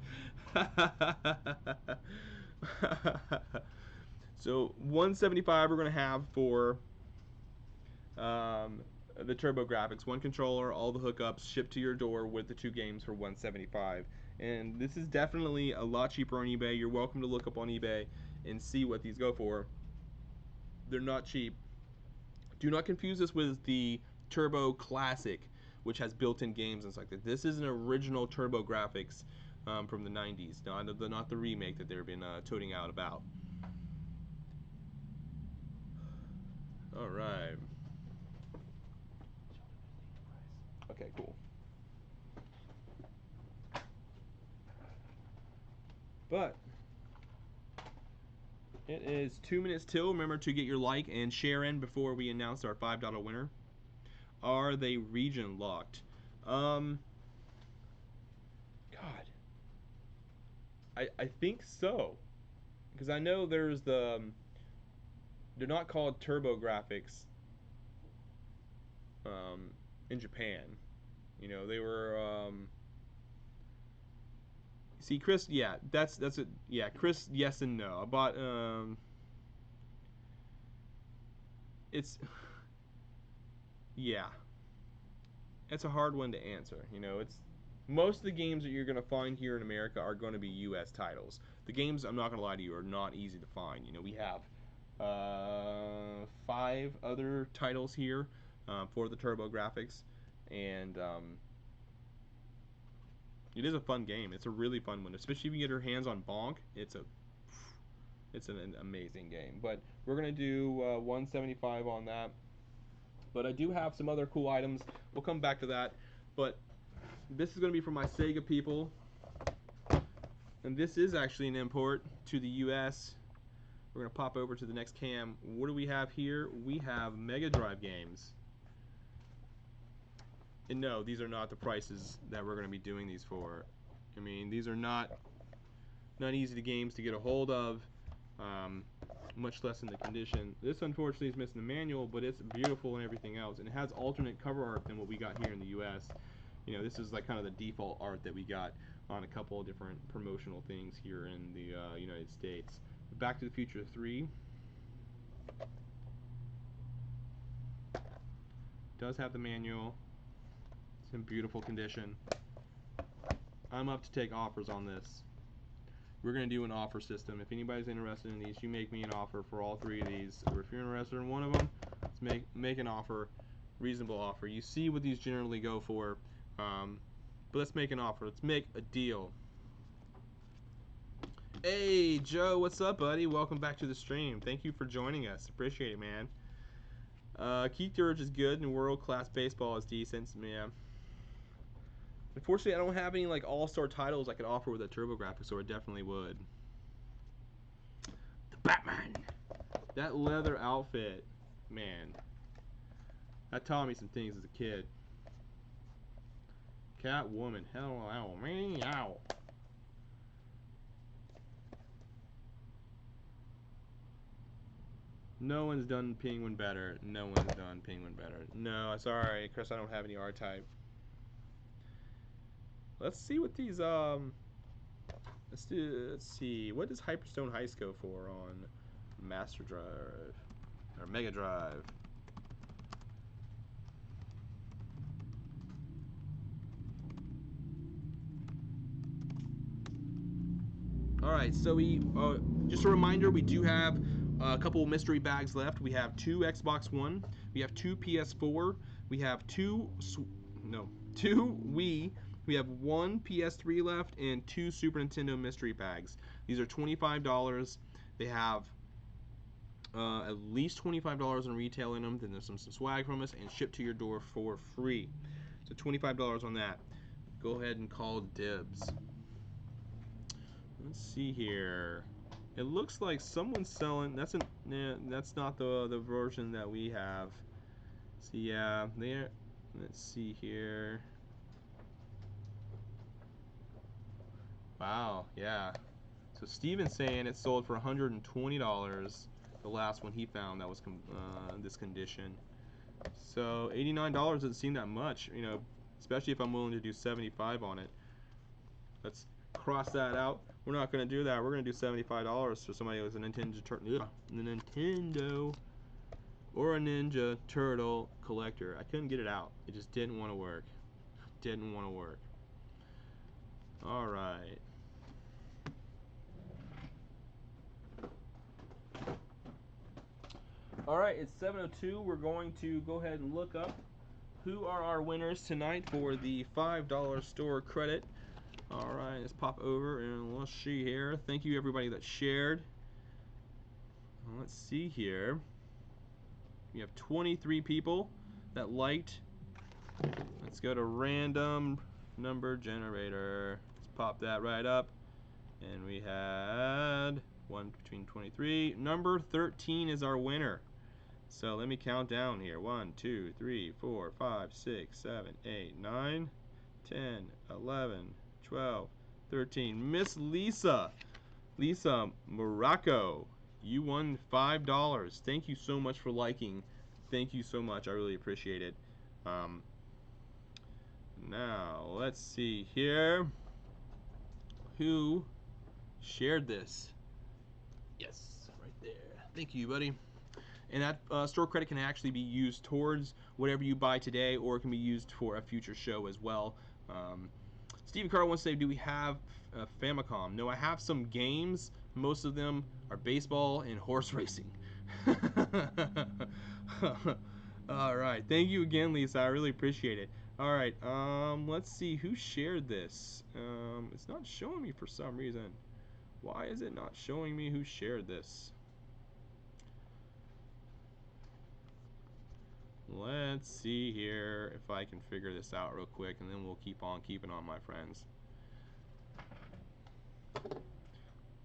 So 175 we're going to have for the Turbo Graphics. One controller, all the hookups, shipped to your door with the 2 games for 175. And this is definitely a lot cheaper on eBay. You're welcome to look up on eBay and see what these go for. They're not cheap. Do not confuse this with the Turbo Classic, which has built-in games and stuff like that. This is an original Turbo Graphics from the 90s, not the remake that they've been toting out about. All right. Okay, cool. But it is 2 minutes till. Remember to get your like and share in before we announce our $5 winner. Are they region locked? God, I think so, because I know there's the they're not called Turbo Graphics in Japan. You know, they were see, Chris, yeah, that's it. Yeah, Chris, yes and no. I bought it's yeah. It's a hard one to answer. You know, it's most of the games that you're going to find here in America are going to be US titles. The games, I'm not going to lie to you, are not easy to find. You know, we have 5 other titles here for the Turbo Graphics, and it is a fun game. It's a really fun one, especially if you get your hands on Bonk. It's an amazing game. But we're gonna do 175 on that. But I do have some other cool items. We'll come back to that. But this is gonna be for my Sega people, and this is actually an import to the U.S. We're gonna pop over to the next cam. What do we have here? We have Mega Drive games. And no, these are not the prices that we're going to be doing these for. I mean, these are not easy games to get a hold of, much less in the condition. This, unfortunately, is missing the manual, but it's beautiful and everything else. And it has alternate cover art than what we got here in the U.S. You know, this is like kind of the default art that we got on a couple of different promotional things here in the United States. Back to the Future 3 does have the manual. It's in beautiful condition. I'm up to take offers on this. We're going to do an offer system. If anybody's interested in these, you make me an offer for all 3 of these. Or if you're interested in one of them, let's make an offer, reasonable offer. You see what these generally go for, but let's make an offer. Let's make a deal. Hey, Joe, what's up, buddy? Welcome back to the stream. Thank you for joining us. Appreciate it, man. Keith George is good, and world-class baseball is decent, man. Unfortunately, I don't have any like all-star titles I could offer with a Turbo Graphics, so I definitely would. The Batman! That leather outfit, man. That taught me some things as a kid. Catwoman, hello, meow. No one's done Penguin better. No one's done Penguin better. No, sorry, Chris, I don't have any R-Type. Let's see what these let's see, what does Hyperstone Heist go for on Master Drive or Mega Drive? Alright, so we just a reminder, we do have a couple mystery bags left. We have 2 Xbox One, we have 2 PS4, we have 2 Wii, we have 1 PS3 left, and 2 Super Nintendo mystery bags. These are $25. They have at least $25 in retail in them. Then there's some swag from us, and shipped to your door for free. So $25 on that. Go ahead and call dibs. Let's see here. It looks like someone's selling. That's not the version that we have. So yeah, there. Let's see here. Wow, yeah. So Steven's saying it sold for $120. The last one he found that was this condition. So $89 doesn't seem that much, you know, especially if I'm willing to do 75 on it. Let's cross that out. We're not going to do that. We're going to do $75 for somebody who has a Nintendo or a Ninja Turtle collector. I couldn't get it out. It just didn't want to work. Didn't want to work. All right. All right, it's 7:02. We're going to go ahead and look up who are our winners tonight for the $5 store credit. All right, let's pop over and let's see here. Thank you everybody that shared. Let's see here. We have 23 people that liked. Let's go to random number generator. Let's pop that right up. And we had one between 23. Number 13 is our winner. So let me count down here. 1, 2, 3, 4, 5, 6, 7, 8, 9, 10, 11, 12, 13. Miss Lisa Morocco, you won $5. Thank you so much for liking. Thank you so much. I really appreciate it. Now let's see here. Who shared this? Yes, right there. Thank you, buddy. And that store credit can actually be used towards whatever you buy today, or it can be used for a future show as well. Stevie Carter wants to say, do we have a Famicom? No, I have some games. Most of them are baseball and horse racing. All right. Thank you again, Lisa. I really appreciate it. All right. Let's see who shared this. It's not showing me for some reason. Why is it not showing me who shared this? Let's see here if I can figure this out real quick, and then we'll keep on keeping on, my friends.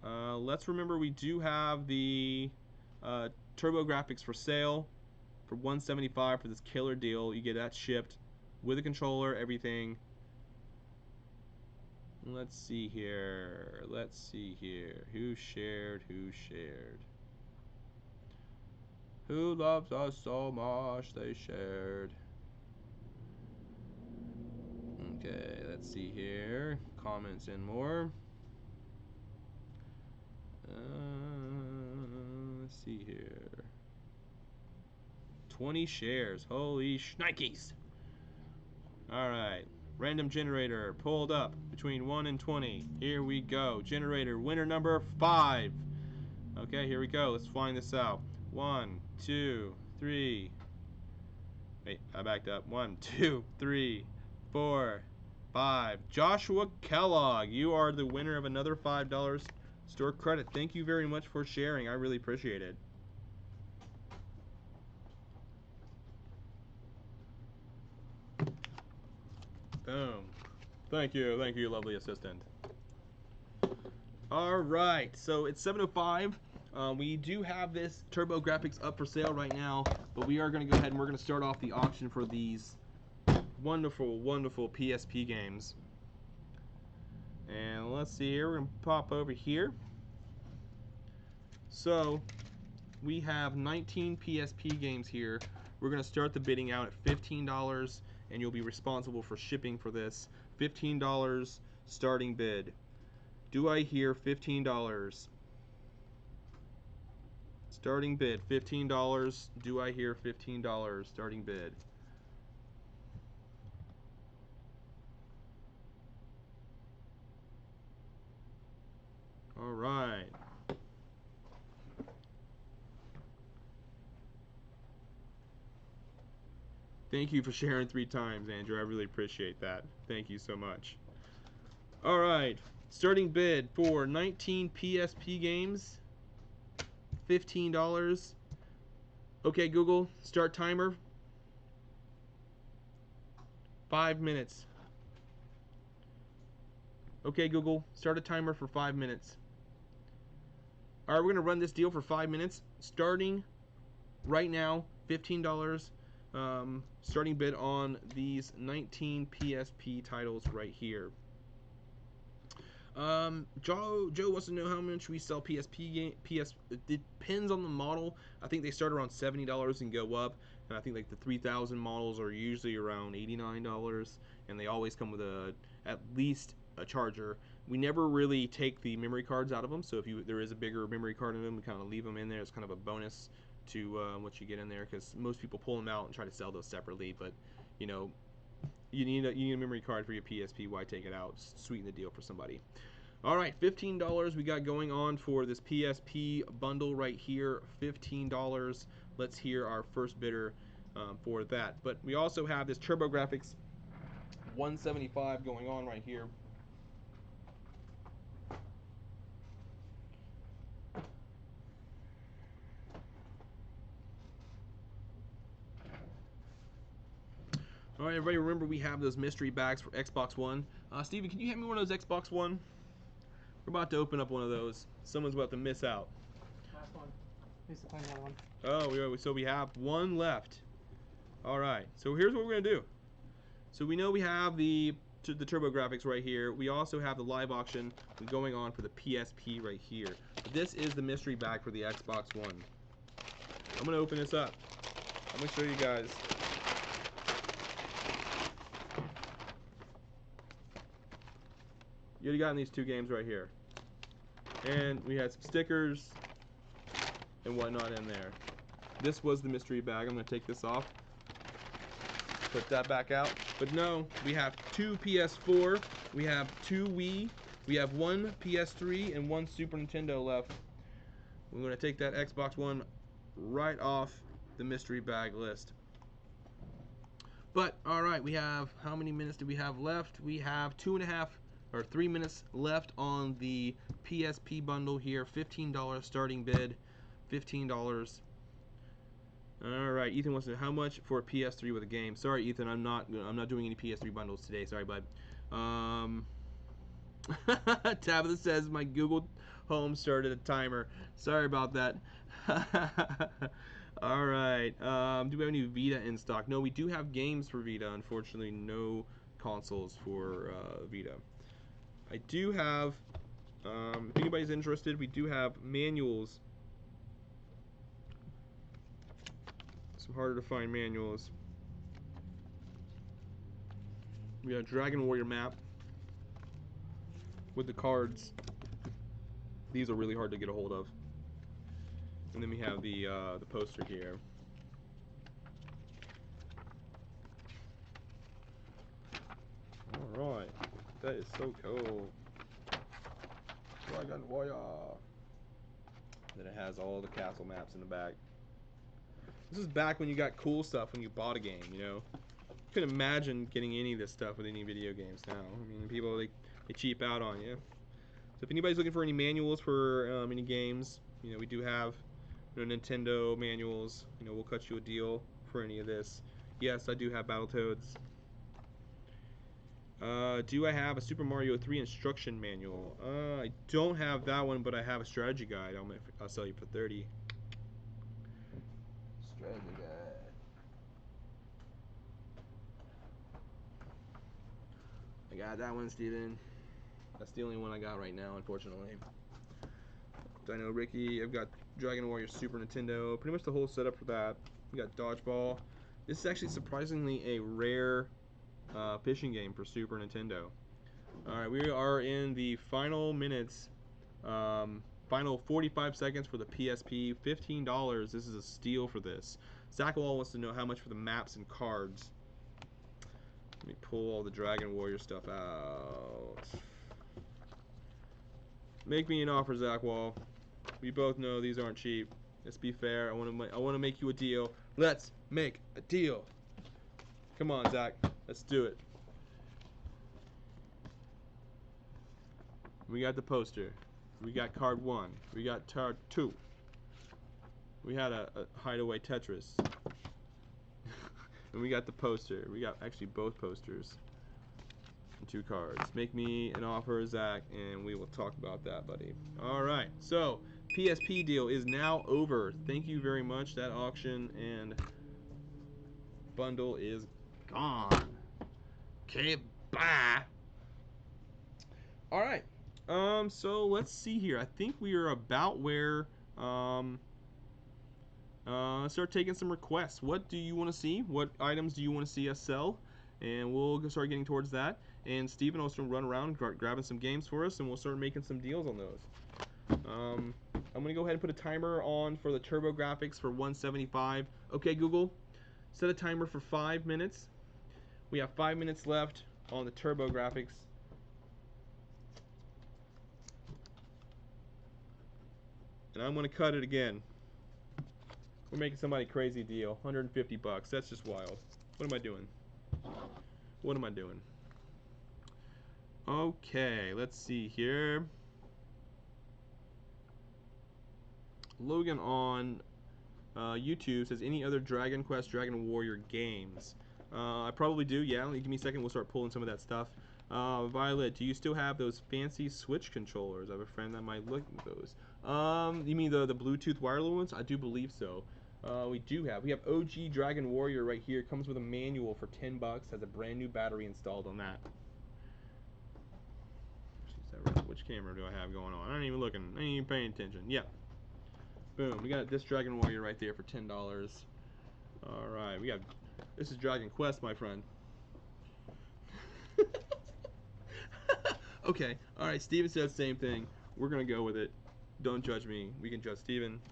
Let's remember we do have the Turbo Graphics for sale for $175 for this killer deal. You get that shipped with a controller, everything. Let's see here. Let's see here. Who shared? Who shared? Who loves us so much they shared? Okay, let's see here. Comments and more. Let's see here. 20 shares. Holy shnikes. Alright. Random generator pulled up between 1 and 20. Here we go. Generator winner number 5. Okay, here we go. Let's find this out. 1, 2, 3. Wait, I backed up. 1, 2, 3, 4, 5. Joshua Kellogg, you are the winner of another $5 store credit. Thank you very much for sharing. I really appreciate it. Boom. Thank you, lovely assistant. All right, so it's 7:05. We do have this Turbo Graphics up for sale right now, but we are going to go ahead and we're going to start off the auction for these wonderful, wonderful PSP games. And let's see here, we're going to pop over here. So we have 19 PSP games here. We're going to start the bidding out at $15, and you'll be responsible for shipping for this. $15 starting bid. Do I hear $15? Starting bid, $15. Do I hear $15? Starting bid. All right. Thank you for sharing 3 times, Andrew. I really appreciate that. Thank you so much. All right. Starting bid for 19 PSP games. $15. Okay, Google, start timer. 5 minutes. Okay, Google, start a timer for 5 minutes. All right, we're going to run this deal for 5 minutes, starting right now, $15. Starting bid on these 19 PSP titles right here. Joe wants to know how much we sell PSP game. It depends on the model. I think they start around $70 and go up, and I think like the 3000 models are usually around $89, and they always come with at least a charger. We never really take the memory cards out of them, so if there is a bigger memory card in them, we kind of leave them in there as kind of a bonus to what you get in there, because most people pull them out and try to sell those separately, but you know, you need a memory card for your PSP. Why take it out? Sweeten the deal for somebody. All right, $15 we got going on for this PSP bundle right here. $15. Let's hear our first bidder for that. But we also have this TurboGrafx 175 going on right here. All right, everybody, remember we have those mystery bags for Xbox One. Steven, can you hand me one of those Xbox One? We're about to open up one of those. Someone's about to miss out. Last one. Needs to find another one. Oh, so we have one left. All right, so here's what we're gonna do. So we know we have the TurboGrafx right here. We also have the live auction going on for the PSP right here. This is the mystery bag for the Xbox One. I'm gonna open this up. I'm gonna show you guys. You already got these two games right here. And we had some stickers and whatnot in there. This was the mystery bag. I'm going to take this off. Put that back out. But no, we have two PS4. We have two Wii. We have one PS3 and one Super Nintendo left. We're going to take that Xbox One right off the mystery bag list. But, alright, we have, how many minutes do we have left? We have 3 minutes left on the PSP bundle here. $15 starting bid. $15. All right, Ethan wants to know how much for a PS3 with a game. Sorry, Ethan, I'm not doing any PS3 bundles today. Sorry, bud. Tabitha says my Google Home started a timer. Sorry about that. All right. Do we have any Vita in stock? No, we do have games for Vita. Unfortunately, no consoles for Vita. I do have, if anybody's interested, we do have manuals. Some harder to find manuals. We got Dragon Warrior map with the cards. These are really hard to get a hold of. And then we have the poster here. All right. That is so cool. Dragon Warrior. Then it has all the castle maps in the back. This is back when you got cool stuff when you bought a game, you know. You couldn't imagine getting any of this stuff with any video games now. I mean, people, they cheap out on you. So if anybody's looking for any manuals for any games, you know, we do have, you know, Nintendo manuals. You know, we'll cut you a deal for any of this. Yes, I do have Battletoads. Do I have a Super Mario 3 instruction manual? I don't have that one, but I have a strategy guide. I'll sell you for 30. Strategy guide. I got that one, Steven. That's the only one I got right now, unfortunately. Dino Ricky. I've got Dragon Warrior Super Nintendo. Pretty much the whole setup for that. We got Dodgeball. This is actually surprisingly a rare fishing game for Super Nintendo. Alright, we are in the final minutes. Final 45 seconds for the PSP. $15. This is a steal for this. Zachwall wants to know how much for the maps and cards. Let me pull all the Dragon Warrior stuff out. Make me an offer, Zachwall. We both know these aren't cheap. Let's be fair. I want to make you a deal. Let's make a deal. Come on, Zach. Let's do it. We got the poster. We got card 1. We got card 2. We had a hideaway Tetris. And we got the poster. We got actually both posters. And 2 cards. Make me an offer, Zach, and we will talk about that, buddy. Alright, so PSP deal is now over. Thank you very much. That auction and bundle is gone. Okay, bye. Alright. So let's see here. I think we are about where start taking some requests. What do you want to see? What items do you want to see us sell? And we'll start getting towards that. And Steven will start run around grabbing some games for us, and we'll start making some deals on those. I'm going to go ahead and put a timer on for the Turbo Graphics for 175. Okay, Google, set a timer for 5 minutes. We have 5 minutes left on the Turbo Graphics. And I'm going to cut it again. We're making somebody a crazy deal. 150 bucks. That's just wild. What am I doing? What am I doing? Okay, let's see here. Logan on YouTube says, any other Dragon Quest, Dragon Warrior games? I probably do, yeah. Give me a second, we'll start pulling some of that stuff. Violet, do you still have those fancy Switch controllers? I have a friend that might look at those. You mean the Bluetooth wireless ones? I do believe so. We have OG Dragon Warrior right here. Comes with a manual for 10 bucks. Has a brand new battery installed on that. Which camera do I have going on? I ain't even looking. I ain't even paying attention. Yep. Boom. We got this Dragon Warrior right there for $10. All right. This is Dragon Quest, my friend. Okay. All right. Steven says the same thing. We're gonna go with it. Don't judge me. We can judge Steven.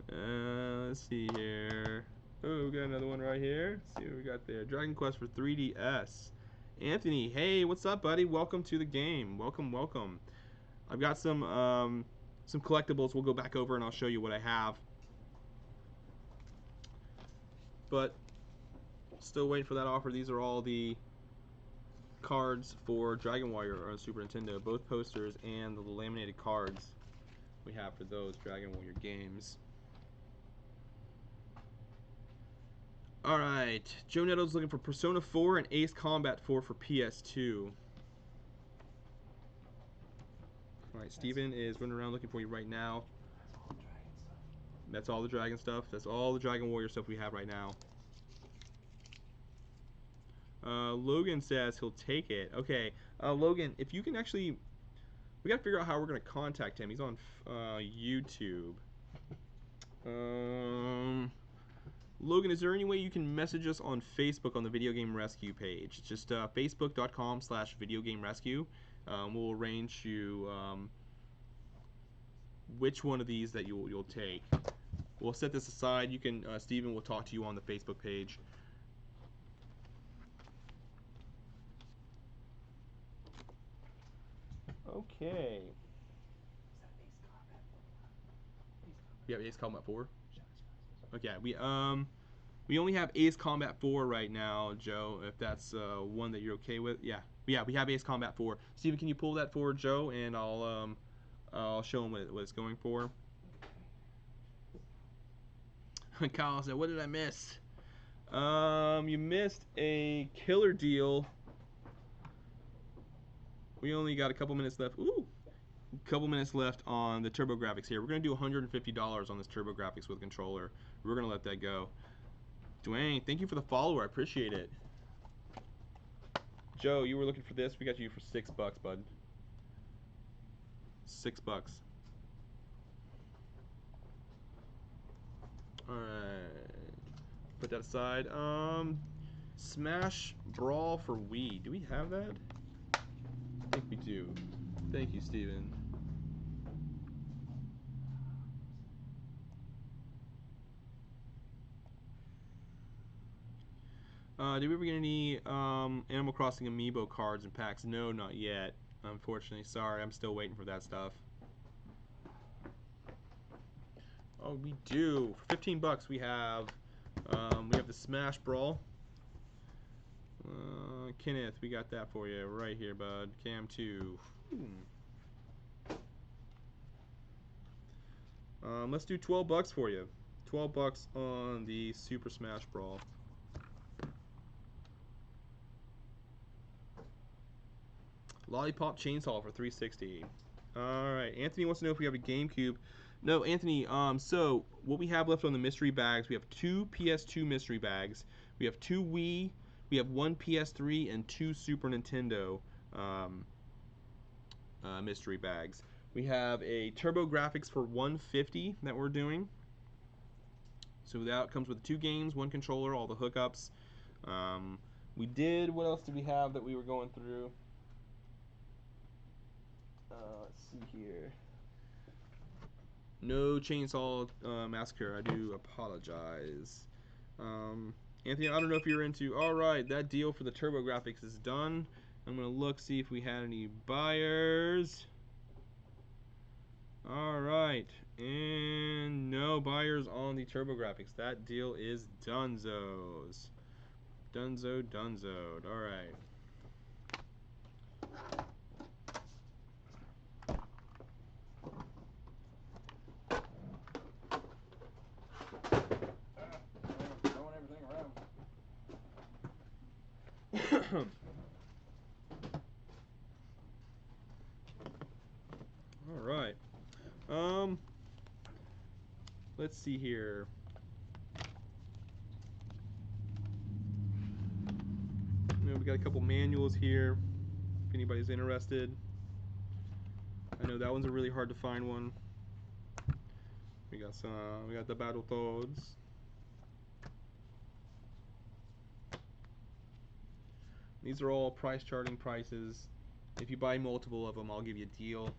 Let's see here. Oh, we got another one right here. Let's see what we got there. Dragon Quest for 3DS. Anthony, hey, what's up, buddy? Welcome to the game. Welcome, welcome. I've got some collectibles. We'll go back over and I'll show you what I have. But still waiting for that offer. These are all the cards for Dragon Warrior on Super Nintendo. Both posters and the laminated cards we have for those Dragon Warrior games. Alright, Joe Netto's looking for Persona 4 and Ace Combat 4 for PS2. Alright, Steven is running around looking for you right now. That's all the Dragon stuff. That's all the Dragon Warrior stuff we have right now. Logan says he'll take it. Okay, Logan, if you can actually... We gotta figure out how we're gonna contact him. He's on YouTube. Logan, is there any way you can message us on Facebook on the Video Game Rescue page? Just facebook.com/VideoGameRescue. We'll arrange you which one of these that you'll take. We'll set this aside. You can Steven will talk to you on the Facebook page. Okay. Yeah, Ace Combat 4. Okay, we only have Ace Combat 4 right now, Joe. If that's one that you're okay with, yeah, we have Ace Combat 4. Steven, can you pull that for Joe, and I'll show him what it's going for. Kyle said, "What did I miss?" You missed a killer deal. We only got a couple minutes left. Ooh, a couple minutes left on the Turbo Graphics here. We're gonna do $150 on this Turbo Graphics with a controller. We're gonna let that go. Dwayne, thank you for the follower. I appreciate it. Joe, you were looking for this. We got you for $6, bud. $6. All right. Put that aside. Smash Brawl for Wii. Do we have that? I think we do. Thank you, Steven. Did we ever get any Animal Crossing Amiibo cards and packs? No, not yet. Unfortunately, sorry. I'm still waiting for that stuff. Oh, we do. For 15 bucks, we have the Smash Brawl. Kenneth, we got that for you right here, bud. Cam 2. Let's do 12 bucks for you. 12 bucks on the Super Smash Brawl. Lollipop Chainsaw for $3.60. Alright, Anthony wants to know if we have a GameCube. No, Anthony, so what we have left on the mystery bags, we have 2 PS2 mystery bags. We have 2 Wii, we have 1 PS3, and 2 Super Nintendo mystery bags. We have a TurboGrafx for $150 that we're doing. So that comes with 2 games, 1 controller, all the hookups. We did, what else did we have that we were going through? Let's see here. No Chainsaw Massacre, I do apologize. Anthony, I don't know if you're into, alright, that deal for the TurboGrafx is done. I'm going to look, see if we had any buyers. Alright, and no buyers on the TurboGrafx. That deal is dunzos. Dunzoed. Alright. Throwing everything around. Alright. Let's see here. We got a couple manuals here if anybody's interested. I know that one's a really hard to find one. We got the Battletoads. These are all price charting prices. If you buy multiple of them, I'll give you a deal.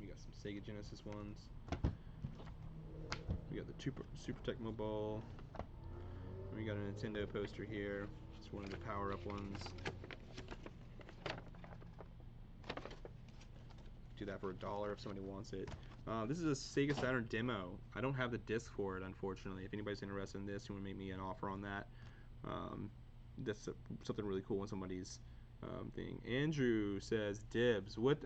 We got some Sega Genesis ones. We got the Super Tecmo Bowl. We got a Nintendo poster here. It's one of the power-up ones. Do that for $1 if somebody wants it. This is a Sega Saturn demo. I don't have the disc for it, unfortunately. If anybody's interested in this, you want to make me an offer on that. That's something really cool on somebody's thing. Andrew says dibs. What?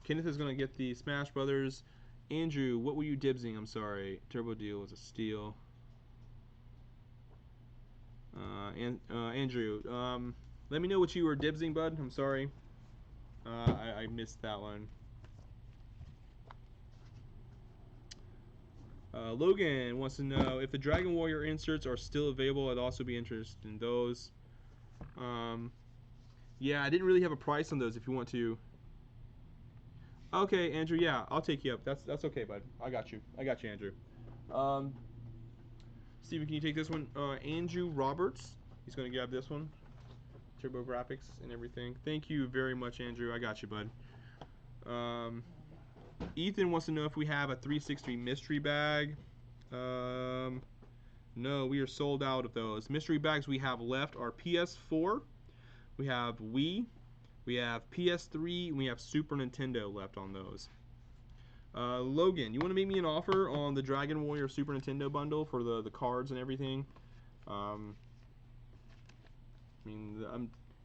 Kenneth is gonna get the Smash Brothers. Andrew, what were you dibsing? I'm sorry. Turbo deal was a steal. Andrew, let me know what you were dibsing, bud. I'm sorry. I missed that one. Logan wants to know if the Dragon Warrior inserts are still available. I'd also be interested in those. Yeah, I didn't really have a price on those if you want to. Okay, Andrew, yeah, I'll take you up. That's okay, bud. I got you, Andrew. Steven, can you take this one? Andrew Roberts, he's going to grab this one. TurboGrafx and everything. Thank you very much, Andrew. I got you, bud. Ethan wants to know if we have a 363 mystery bag. No, we are sold out of those. Mystery bags we have left are PS4, we have Wii, we have PS3, and we have Super Nintendo left on those. Logan, you want to make me an offer on the Dragon Warrior Super Nintendo bundle for the cards and everything?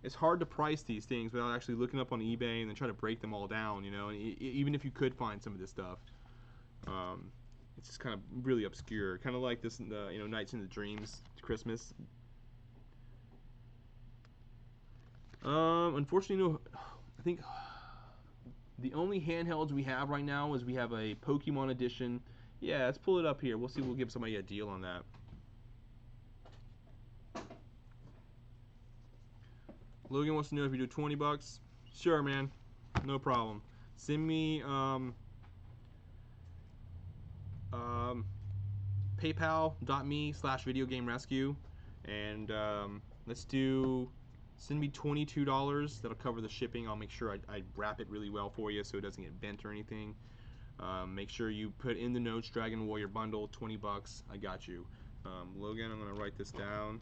It's hard to price these things without actually looking up on eBay and then try to break them all down, you know. And even if you could find some of this stuff, it's just kind of really obscure, kind of like this, Nights into Dreams Christmas. Unfortunately, no. I think the only handhelds we have right now is we have a Pokemon edition. Yeah, let's pull it up here. We'll see. We'll give somebody a deal on that. Logan wants to know if you do 20 bucks. Sure, man. No problem. Send me paypal.me/VideoGameRescue, and send me $22. That'll cover the shipping. I'll make sure I wrap it really well for you so it doesn't get bent or anything. Make sure you put in the notes Dragon Warrior bundle, 20 bucks. I got you. Logan, I'm gonna write this down.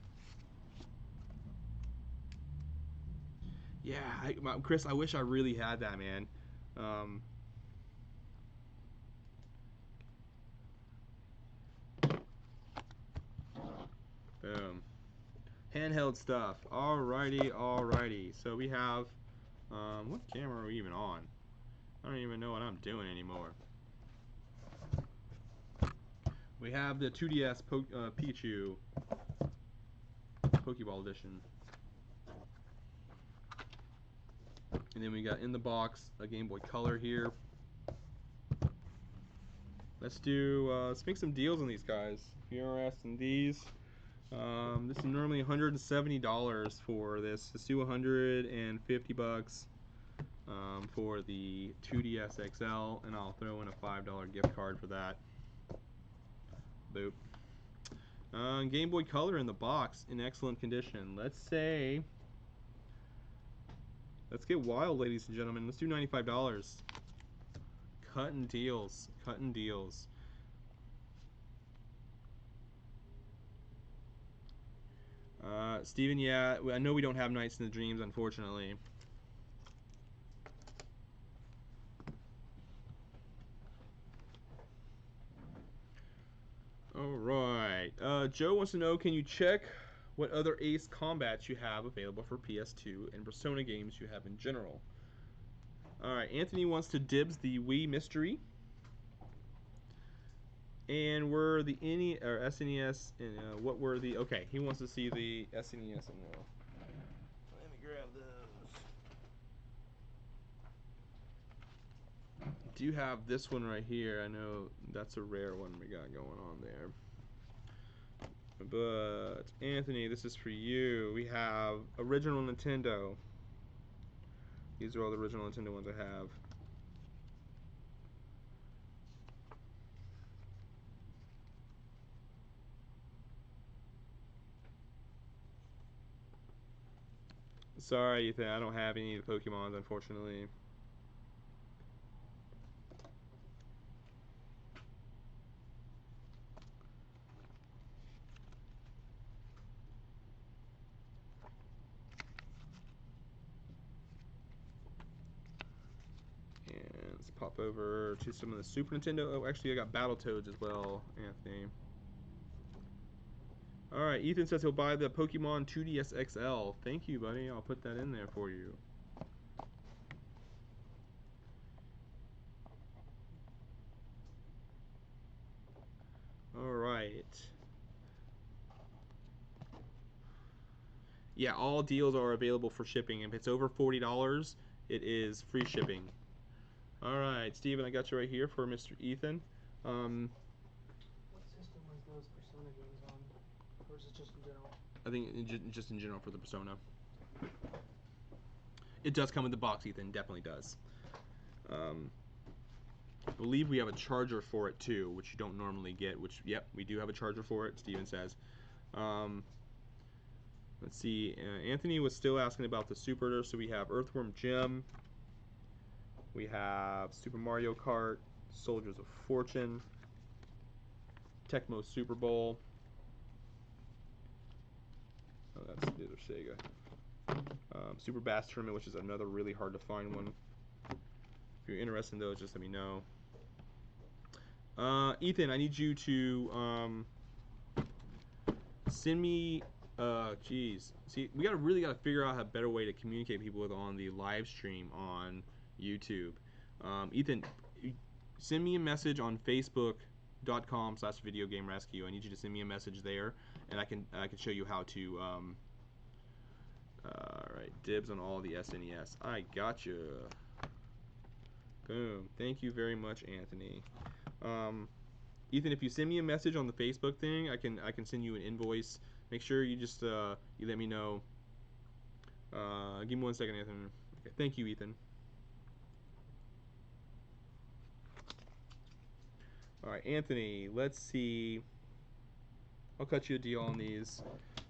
Yeah, Chris, I wish I really had that, man. Boom. Handheld stuff. Alrighty. So we have, what camera are we even on? I don't even know what I'm doing anymore. We have the 2DS Pikachu Pokeball edition. And then we got in the box a Game Boy Color here. let's make some deals on these guys. If you're interested in these, this is normally $170 for this. Let's do $150 for the 2DS XL, and I'll throw in a $5 gift card for that. Boop. Game Boy Color in the box in excellent condition. Let's get wild, ladies and gentlemen. Let's do $95. Cutting deals. Cutting deals. Steven, yeah, I know we don't have Nights in the Dreams, unfortunately. Alright. Joe wants to know, can you check what other Ace Combats you have available for PS2 and Persona games you have in general? Alright, Anthony wants to dibs the Wii Mystery. And were the SNES, and what were the, okay, he wants to see the SNES in there. Let me grab those. Do you have this one right here? I know that's a rare one we got going on there. But, Anthony, this is for you. We have original Nintendo. These are all the original Nintendo ones I have. Sorry, Ethan, I don't have any of the Pokemons, unfortunately. And let's pop over to some of the Super Nintendo. Oh, actually, I got Battletoads as well, Anthony. Alright, Ethan says he'll buy the Pokemon 2DS XL. Thank you, buddy. I'll put that in there for you. Alright. Yeah, all deals are available for shipping. If it's over $40, it is free shipping. Alright, Steven, I got you right here for Mr. Ethan. What system was those Persona games on? Or is it just in general? I think just in general for the Persona. It does come in the box, Ethan. Definitely does. I believe we have a charger for it too, which you don't normally get. Which, yep, we do have a charger for it, Steven says. Let's see. Anthony was still asking about the Super. So we have Earthworm Jim. We have Super Mario Kart, Soldiers of Fortune, Tecmo Super Bowl. Oh, that's the other Sega. Super Bass Tournament, which is another really hard to find one. If you're interested in those, just let me know. Ethan, I need you to send me. Geez. See, we really gotta figure out a better way to communicate people with on the live stream on YouTube. Ethan, send me a message on Facebook.com/VideoGameRescue. I need you to send me a message there, and I can show you how to. Alright, dibs on all the SNES. I gotcha. Boom. Thank you very much, Anthony. Ethan, if you send me a message on the Facebook thing, I can send you an invoice. Make sure you just you let me know. Give me 1 second, Ethan. Okay, thank you, Ethan. All right, Anthony. Let's see. I'll cut you a deal on these.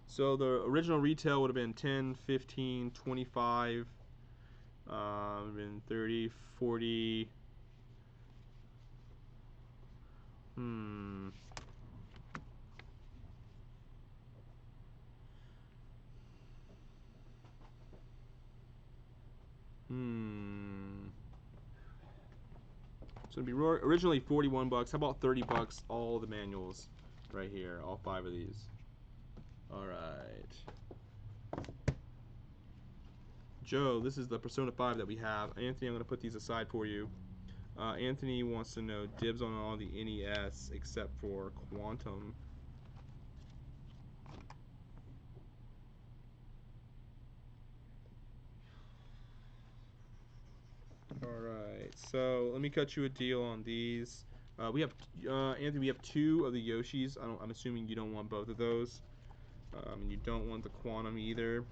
So the original retail would have been 10, 15, 25, been 30, 40. So it'd be originally 41 bucks. How about 30 bucks? All the manuals right here, all 5 of these. All right. Joe, this is the Persona 5 that we have. Anthony, I'm going to put these aside for you. Anthony wants to know dibs on all the NES except for Quantum. Alright, so let me cut you a deal on these. We have Anthony. We have 2 of the Yoshis. I'm assuming you don't want both of those, and you don't want the Quantum either.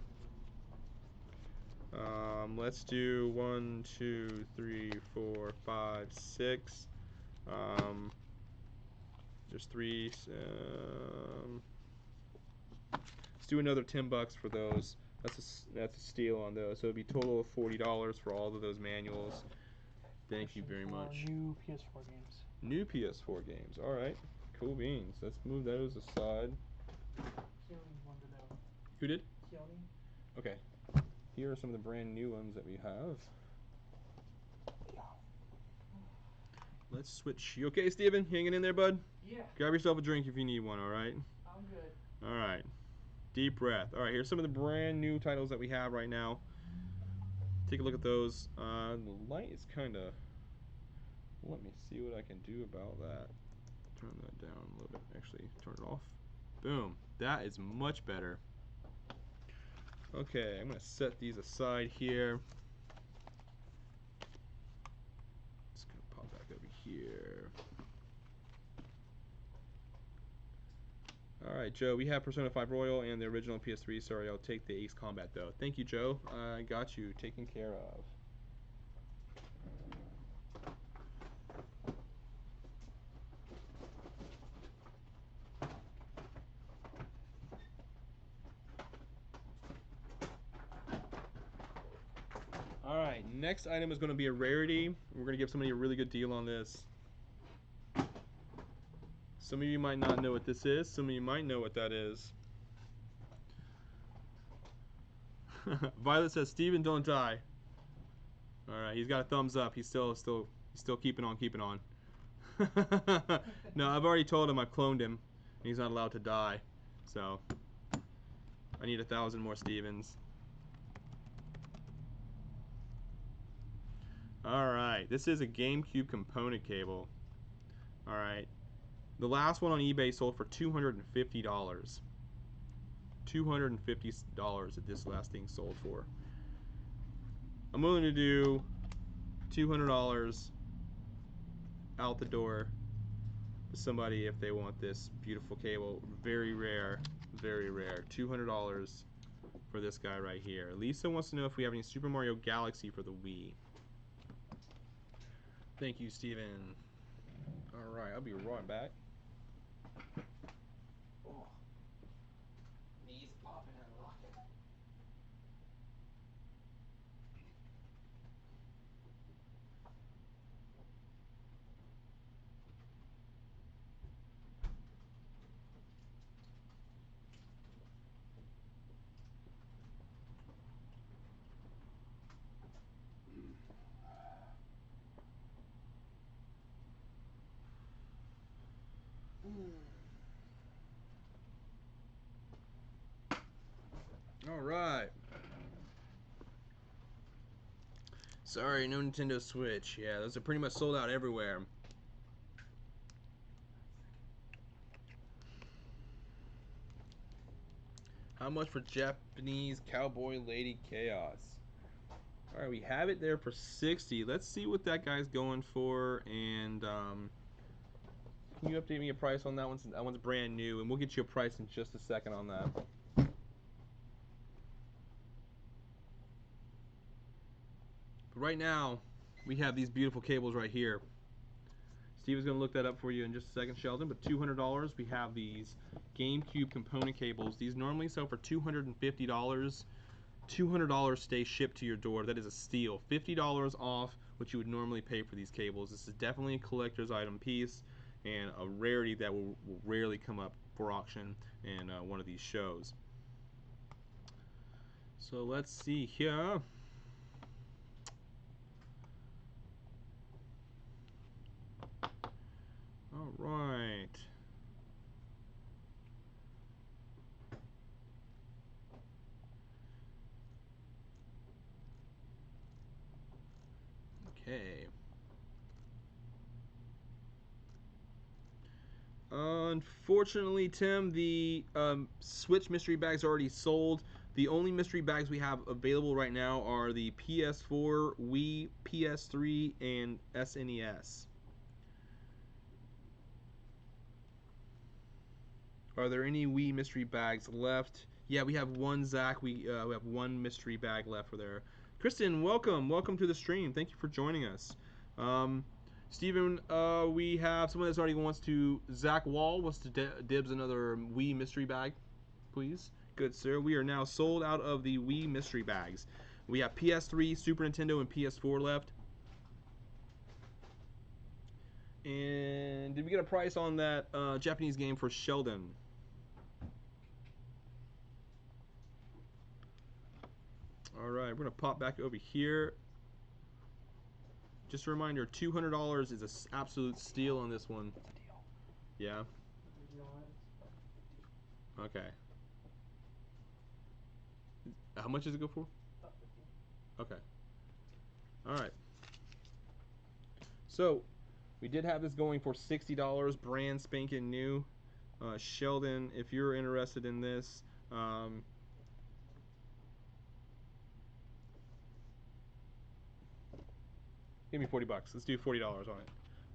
Let's do 1, 2, 3, 4, 5, 6. There's 3. Let's do another $10 for those. That's a steal on those. So it'd be a total of $40 for all of those manuals. Thank you very much. New PS4 games. New PS4 games. All right, cool beans. Let's move those aside. Keone wanted to know. Who did? Keone. Okay. Here are some of the brand new ones that we have. Let's switch. You okay, Steven? Hanging in there, bud? Yeah. Grab yourself a drink if you need one, all right? I'm good. All right. Deep breath. All right, here's some of the brand new titles that we have right now. Take a look at those. The light is kind of... Let me see what I can do about that. Turn that down a little bit. Actually, turn it off. Boom. That is much better. Okay, I'm going to set these aside here. Just going to pop back over here. Alright, Joe, we have Persona 5 Royal and the original PS3. Sorry, I'll take the Ace Combat, though. Thank you, Joe. I got you taken care of. Alright, next item is going to be a rarity. We're going to give somebody a really good deal on this. Some of you might not know what this is. Some of you might know what that is. Violet says, Steven, don't die. Alright, he's got a thumbs up. He's still keeping on. No, I've already told him I've cloned him. And he's not allowed to die. So, I need 1,000 more Stevens. Alright, this is a GameCube component cable. Alright. The last one on eBay sold for $250. $250 that this last thing sold for. I'm willing to do $200 out the door to somebody if they want this beautiful cable. Very rare, very rare. $200 for this guy right here. Lisa wants to know if we have any Super Mario Galaxy for the Wii. Thank you, Steven. Alright, I'll be right back. Oh. Knees popping and locking. Alright. Sorry, no Nintendo Switch. Yeah, those are pretty much sold out everywhere. How much for Japanese Cowboy Lady Chaos? Alright, we have it there for 60. Let's see what that guy's going for, and can you update me a price on that one? That one's brand new, and we'll get you a price in just a second on that. But right now, we have these beautiful cables right here. Steve is going to look that up for you in just a second, Sheldon. But $200, we have these GameCube component cables. These normally sell for $250. $200 stays shipped to your door. That is a steal. $50 off what you would normally pay for these cables. This is definitely a collector's item piece and a rarity that will rarely come up for auction in one of these shows. So let's see here. All right. Okay. Unfortunately, Tim, the Switch mystery bags are already sold. The only mystery bags we have available right now are the PS4, Wii, PS3, and SNES. Are there any Wii mystery bags left? Yeah, we have one, Zach. We have one mystery bag left for there. Kristen, welcome to the stream. Thank you for joining us. Steven, we have someone that's already wants to. Zach Wall wants to dibs another Wii mystery bag, please. Good sir. We are now sold out of the Wii mystery bags. We have PS3, Super Nintendo, and PS4 left. And did we get a price on that Japanese game for Sheldon? All right, we're gonna pop back over here. Just a reminder, $200 is an absolute steal on this one. Yeah. Okay. How much does it go for? Okay. All right. So, we did have this going for $60, brand spanking new. Sheldon, if you're interested in this, give me 40 bucks. Let's do $40 on it.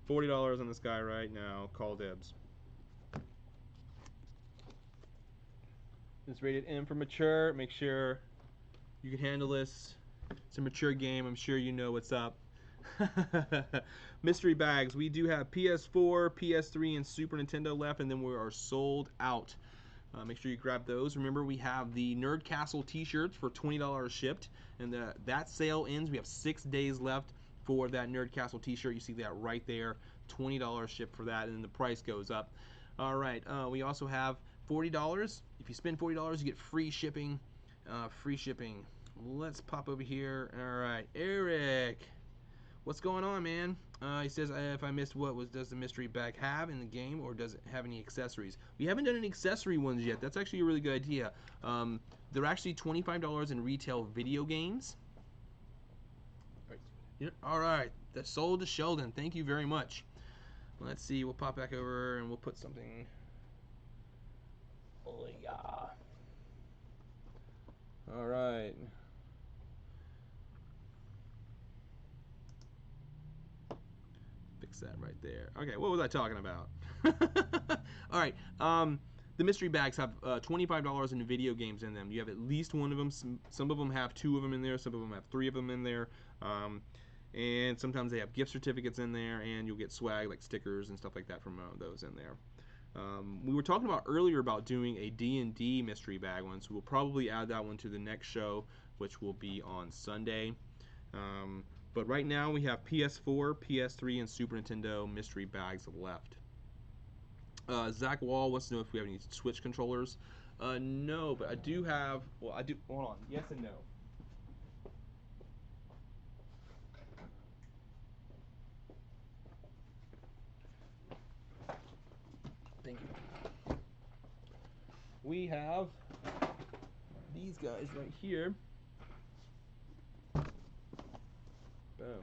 $40 on this guy right now. Call dibs. It's rated M for mature. Make sure you can handle this. It's a mature game. I'm sure you know what's up. Mystery bags. We do have PS4, PS3, and Super Nintendo left, and then we are sold out. Make sure you grab those. Remember, we have the Nerd Castle t-shirts for $20 shipped, and that sale ends. We have 6 days left for that Nerd Castle t-shirt. You see that right there. $20 shipped for that, and then the price goes up. All right. We also have $40. If you spend $40, you get free shipping. Free shipping. Let's pop over here. All right, Eric. What's going on, man? He says, if I missed does the mystery bag have in the game, or does it have any accessories? We haven't done any accessory ones yet. That's actually a really good idea. They're actually $25 in retail video games. All right, that's sold to Sheldon. Thank you very much. Let's see. We'll pop back over and we'll put something. Oh yeah. All right. Fix that right there. Okay, what was I talking about? All right. The mystery bags have $25 in video games in them. You have at least one of them. Some of them have 2 of them in there. Some of them have 3 of them in there. And sometimes they have gift certificates in there, and you'll get swag like stickers and stuff like that from those in there. We were talking about earlier about doing a D&D mystery bag one, so we'll probably add that one to the next show, which will be on Sunday. But right now we have PS4, PS3, and Super Nintendo mystery bags left. Zach Wall wants to know if we have any Switch controllers. No, but I do have. Well, I do. Hold on. Yes and no. Thank you. We have these guys right here. Boom.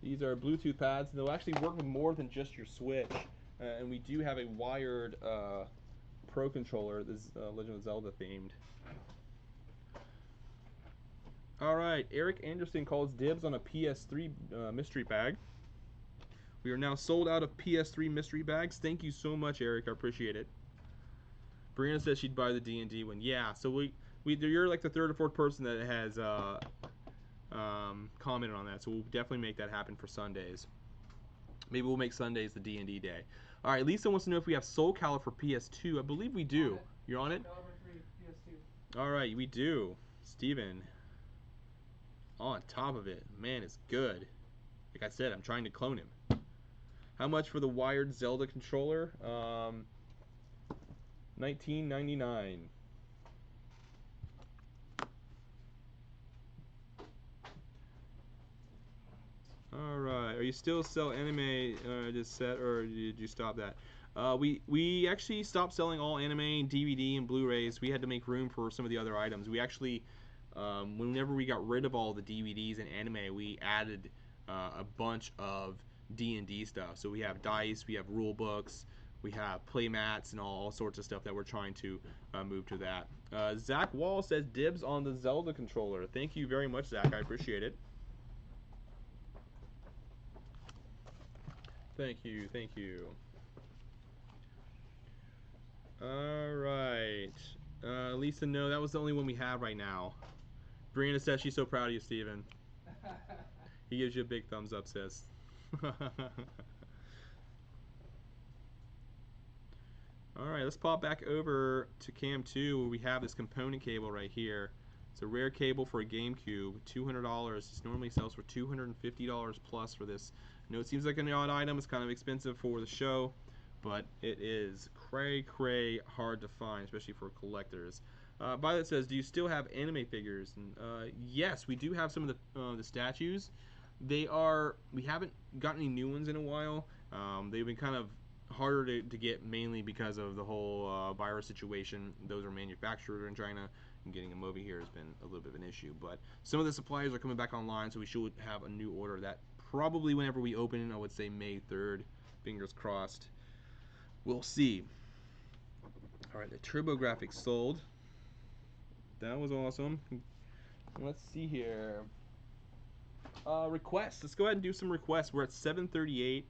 These are Bluetooth pads. They'll actually work with more than just your Switch. And we do have a wired Pro controller. This is Legend of Zelda themed. All right, Eric Anderson calls dibs on a PS3 mystery bag. We are now sold out of PS3 mystery bags. Thank you so much, Eric. I appreciate it. Brianna says she'd buy the D&D one. Yeah, so you're like the 3rd or 4th person that has commented on that. So we'll definitely make that happen for Sundays. Maybe we'll make Sundays the D&D day. All right, Lisa wants to know if we have Soul Calibur for PS2. I believe we do. You're on it? PS2. All right, we do. Steven. On top of it. Man, it's good. Like I said, I'm trying to clone him. How much for the wired Zelda controller? $19.99. All right. Are you still sell anime just set, or did you stop that? We actually stopped selling all anime, DVD, and Blu-rays. We had to make room for some of the other items. We actually, whenever we got rid of all the DVDs and anime, we added a bunch of D&D stuff. So we have dice, we have rule books, we have play mats, and all sorts of stuff that we're trying to move to that. Zach Wall says dibs on the Zelda controller. Thank you very much, Zach. I appreciate it. Thank you, thank you. Alright. Lisa, no, that was the only one we have right now. Brianna says she's so proud of you, Steven. He gives you a big thumbs up, sis. Alright, let's pop back over to Cam 2 where we have this component cable right here. It's a rare cable for a GameCube, $200. This normally sells for $250 plus for this. I know it seems like an odd item, it's kind of expensive for the show, but it is cray hard to find, especially for collectors. Violet says, do you still have anime figures? And, yes, we do have some of the statues. We haven't gotten any new ones in a while. They've been kind of harder to get, mainly because of the whole virus situation. Those are manufactured in China, and getting them over here has been a little bit of an issue. But some of the suppliers are coming back online, so we should have a new order that probably whenever we open, I would say May 3rd. Fingers crossed. We'll see. Alright, the TurboGrafx sold. That was awesome. Let's see here. Requests. Let's go ahead and do some requests. We're at 738.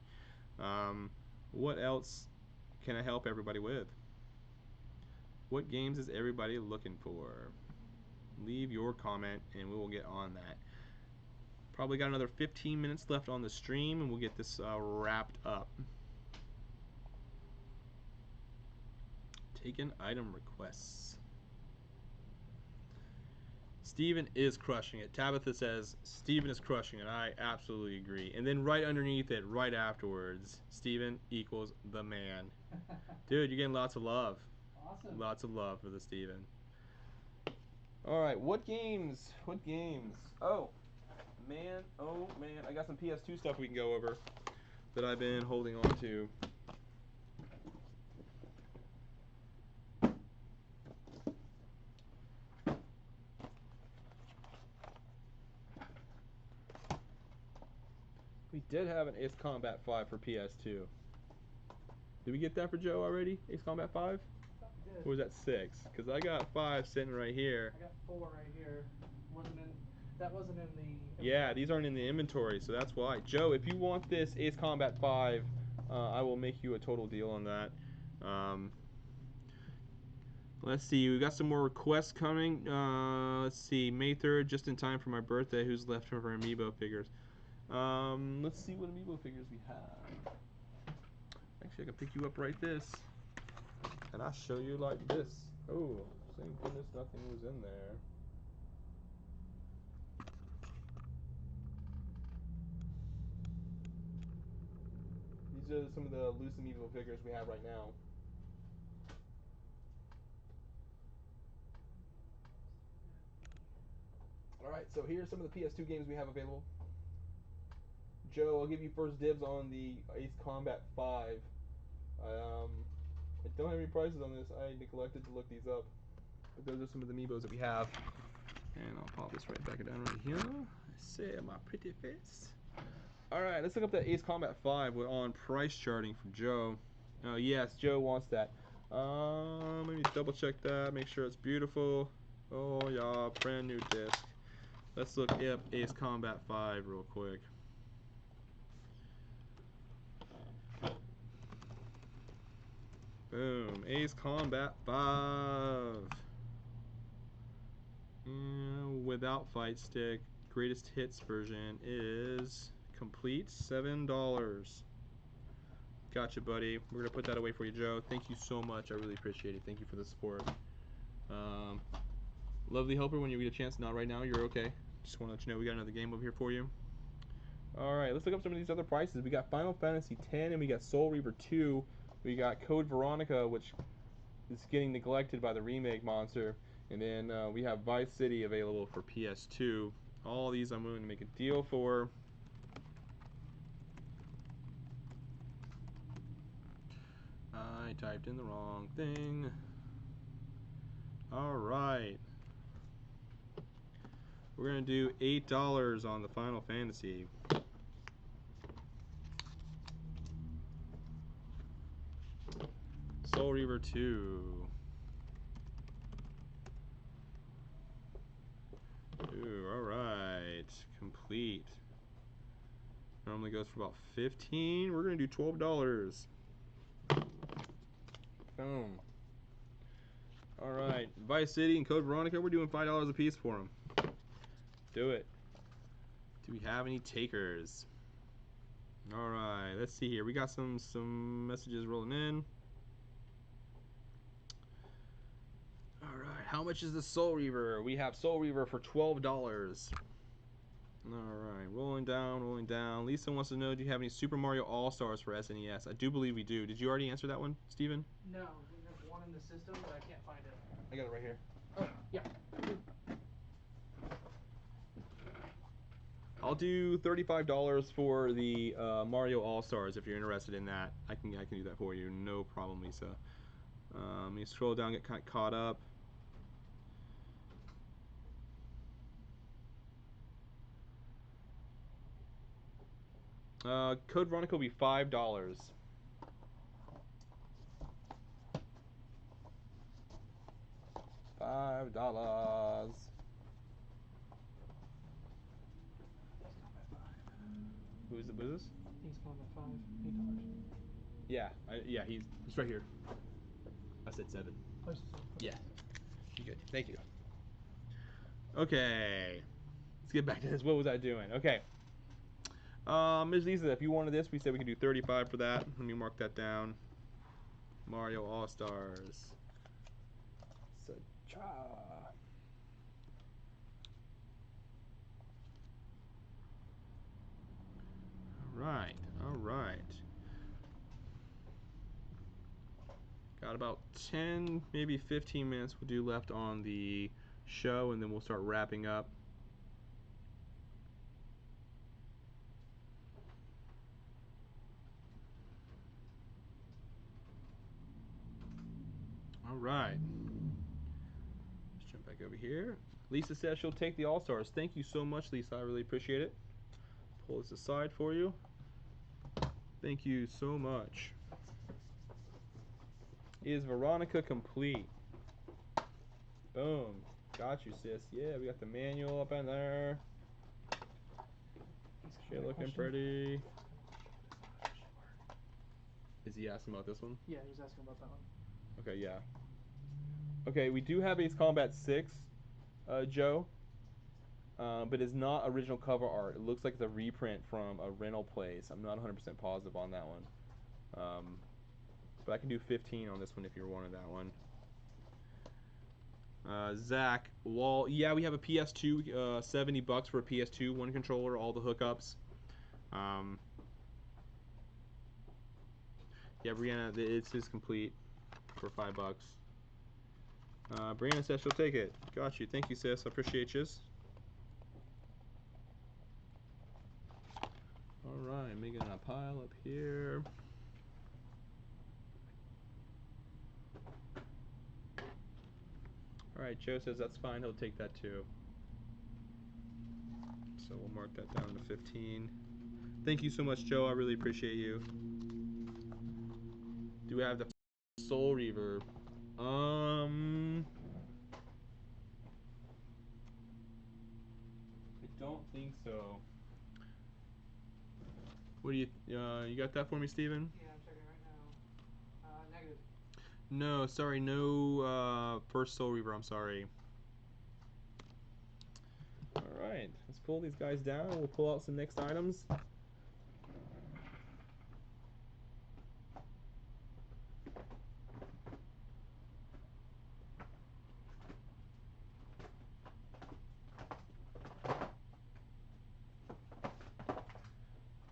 What else can I help everybody with? What games is everybody looking for? Leave your comment and we will get on that. Probably got another 15 minutes left on the stream and we'll get this wrapped up. Taking item requests. Steven is crushing it. Tabitha says, Steven is crushing it. I absolutely agree. And then right underneath it, right afterwards, Steven equals the man. Dude, you're getting lots of love. Awesome. Lots of love for the Steven. Alright, what games? What games? Oh man, I got some PS2 stuff we can go over that I've been holding on to. We did have an Ace Combat 5 for PS2. Did we get that for Joe already? Ace Combat 5? Did. Or was that 6? Because I got 5 sitting right here. I got 4 right here. That wasn't in the... Yeah, these aren't in the inventory, so that's why. Joe, if you want this Ace Combat 5, I will make you a total deal on that. Let's see, we got some more requests coming. Let's see, May 3rd, just in time for my birthday. Who's left for our Amiibo figures? Let's see what Amiibo figures we have. Actually, I can pick you up right this, and I'll show you like this. Oh, thank goodness nothing was in there. These are some of the loose Amiibo figures we have right now. Alright, so here's some of the PS2 games we have available. Joe, I'll give you first dibs on the Ace Combat 5. I don't have any prices on this. I neglected to look these up. But those are some of the Amiibos that we have. And I'll pop this right back down right here. I say my pretty face. Alright, let's look up that Ace Combat 5. We're on price charting for Joe. Yes, Joe wants that. Let me double check that, make sure it's beautiful. Oh yeah, brand new disc. Let's look up Ace Combat 5 real quick. Boom, Ace Combat 5. And without fight stick, greatest hits version is complete, $7. Gotcha, buddy. We're gonna put that away for you, Joe. Thank you so much. I really appreciate it. Thank you for the support. Lovely helper, when you get a chance, not right now, you're okay. Just want to let you know we got another game over here for you. Alright, let's look up some of these other prices. We got Final Fantasy X and we got Soul Reaver 2. We got Code Veronica, which is getting neglected by the remake monster. And then we have Vice City available for PS2. All these I'm willing to make a deal for. I typed in the wrong thing. Alright. We're going to do $8 on the Final Fantasy. Soul Reaver 2. Ooh, alright. Complete. Normally goes for about 15. We're gonna do $12. Boom. All right, Vice City and Code Veronica. We're doing $5 a piece for them. Do it. Do we have any takers? All right, let's see here. We got some messages rolling in. All right, how much is the Soul Reaver? We have Soul Reaver for $12. All right, rolling down, rolling down. Lisa wants to know, do you have any Super Mario All-Stars for SNES? I do believe we do. Did you already answer that one, Steven? No, we have one in the system, but I can't find it. I got it right here. Oh, yeah. I'll do $35 for the Mario All-Stars if you're interested in that. I can do that for you, no problem, Lisa. Let me scroll down, get kind of caught up. Code Veronica will be $5. $5. Who's this? He's gone by $8. Yeah, he's right here. I said 7. Oh, Yeah, you good? Thank you. Okay, let's get back to this. What was I doing? Okay. Ms. Lisa, if you wanted this, we said we could do 35 for that. Let me mark that down. Mario All-Stars. Sa-cha. Alright, alright. Got about 10, maybe 15 minutes we'll do left on the show, and then we'll start wrapping up. Alright. Let's jump back over here. Lisa says she'll take the All-Stars. Thank you so much, Lisa. I really appreciate it. Pull this aside for you. Thank you so much. Is Veronica complete? Boom. Got you, sis. Yeah, we got the manual up in there. She looking pretty. Is he asking about this one? Yeah, he's asking about that one. Okay, yeah. Okay, we do have Ace Combat 6, Joe. But it's not original cover art. It looks like it's a reprint from a rental place. I'm not 100% positive on that one. But I can do 15 on this one if you wanted that one. Zach, Wall, yeah, we have a PS2, $70 for a PS2, one controller, all the hookups. Yeah, Brianna, it is complete for $5. Brianna says she'll take it. Got you. Thank you, sis. I appreciate you. Alright, making a pile up here. Alright, Joe says that's fine, he'll take that too. So we'll mark that down to 15. Thank you so much, Joe, I really appreciate you. Do we have the Soul Reaver? I don't think so. What do you got that for me, Steven? Yeah, I'm checking right now. Negative. No, sorry, no first Soul Reaver, I'm sorry. Alright, let's pull these guys down. We'll pull out some next items.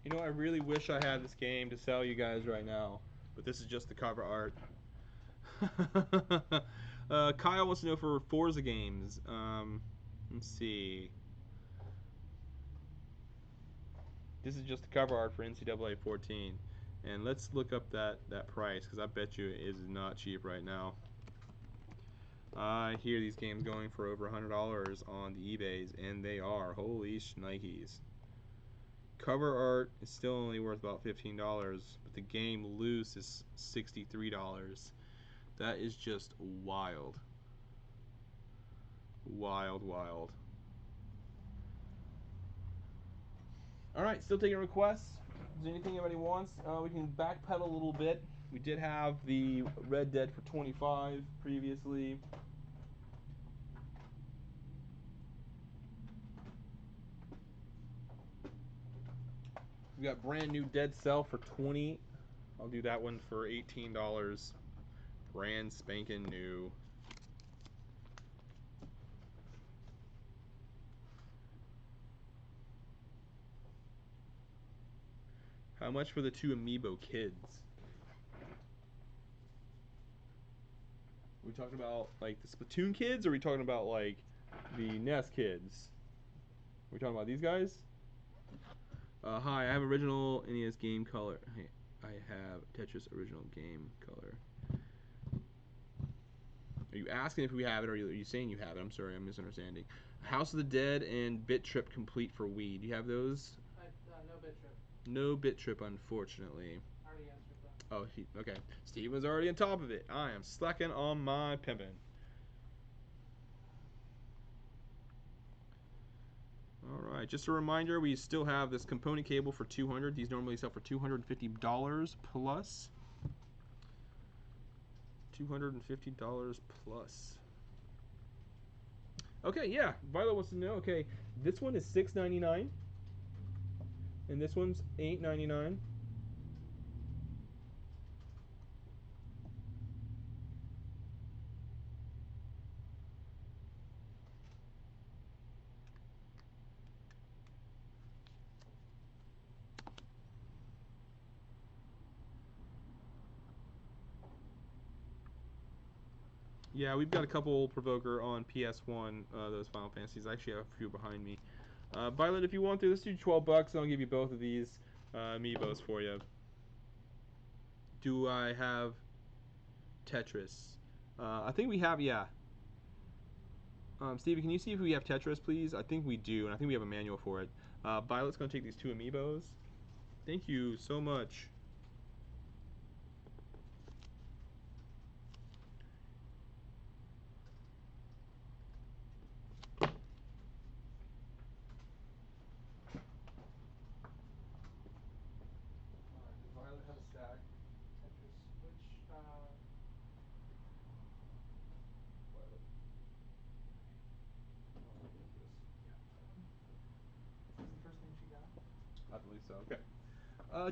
You know, I really wish I had this game to sell you guys right now, but this is just the cover art. Kyle wants to know for Forza games. Let's see. This is just the cover art for NCAA 14. And let's look up that price, because I bet you it is not cheap right now. I hear these games going for over $100 on the eBays, and they are. Holy shnikes. Cover art is still only worth about $15, but the game loose is $63. That is just wild. Wild, wild. All right, still taking requests. Is there anything anybody wants? We can backpedal a little bit. We did have the Red Dead for 25 previously. We got brand new Dead Cell for 20. I'll do that one for $18. Brand spanking new. How much for the 2 Amiibo kids? Are we talking about like the Splatoon kids, or are we talking about like the NES kids? Are we talking about these guys? Hi, I have original NES game color. I have Tetris original game color. Are you asking if we have it, or are you saying you have it? I'm sorry, I'm misunderstanding. House of the Dead and Bit Trip Complete for Wii. Do you have those? No Bit Trip. No Bit Trip, unfortunately. I already answered that. Oh, okay. Steve was already on top of it. I am slacking on my pimping. Alright, just a reminder, we still have this component cable for $200. These normally sell for $250 plus. $250 plus. Okay, yeah. Violet wants to know. Okay, this one is $6.99, and this one's $8.99. Yeah, we've got a couple Provoker on PS1, those Final Fantasies. I actually have a few behind me. Violet, if you want to, let's do $12, and I'll give you both of these Amiibos for you. Do I have Tetris? I think we have, yeah. Stevie, can you see if we have Tetris, please? I think we do, and I think we have a manual for it. Violet's going to take these 2 Amiibos. Thank you so much. Does Violet have a stack? Tetris. Which, Violet. Is this the first thing she got? I believe so. Okay.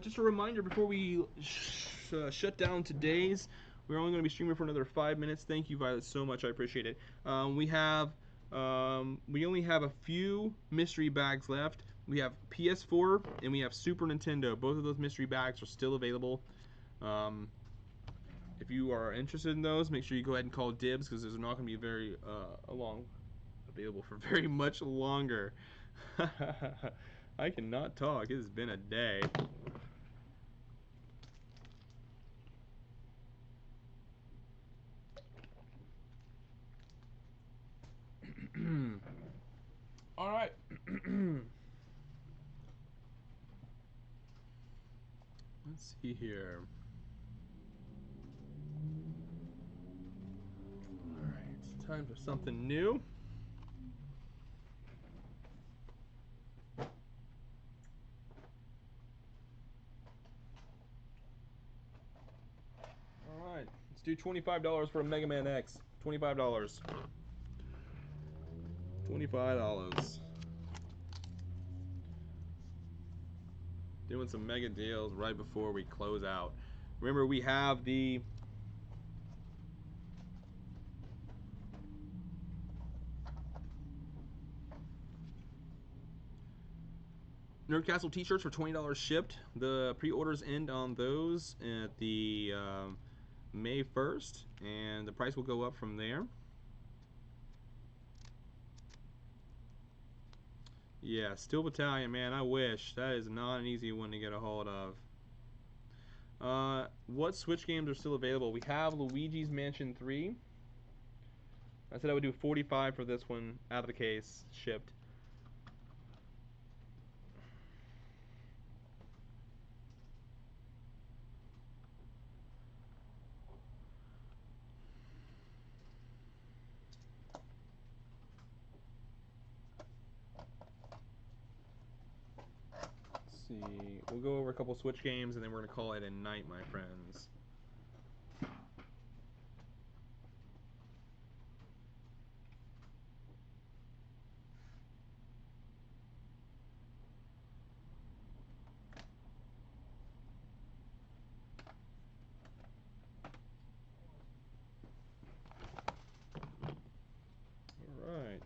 Just a reminder before we shut down today's, we're only going to be streaming for another 5 minutes. Thank you, Violet, so much. I appreciate it. We only have a few mystery bags left. We have PS4 and we have Super Nintendo. Both of those mystery bags are still available. If you are interested in those, make sure you go ahead and call dibs, because there's not going to be very available for very much longer. I cannot talk. It has been a day. All right. Let's see here. All right, it's time for something new. All right, let's do $25 for a Megaman X. $25. $25. Doing some mega deals right before we close out. Remember, we have the Nerdcastle t-shirts for $20 shipped. The pre-orders end on those at the May 1st, and the price will go up from there. Yeah, Steel Battalion, man, I wish. That is not an easy one to get a hold of. What Switch games are still available? We have Luigi's Mansion 3. I said I would do 45 for this one out of the case, shipped. see. We'll go over a couple Switch games and then we're going to call it a night, my friends. Alright.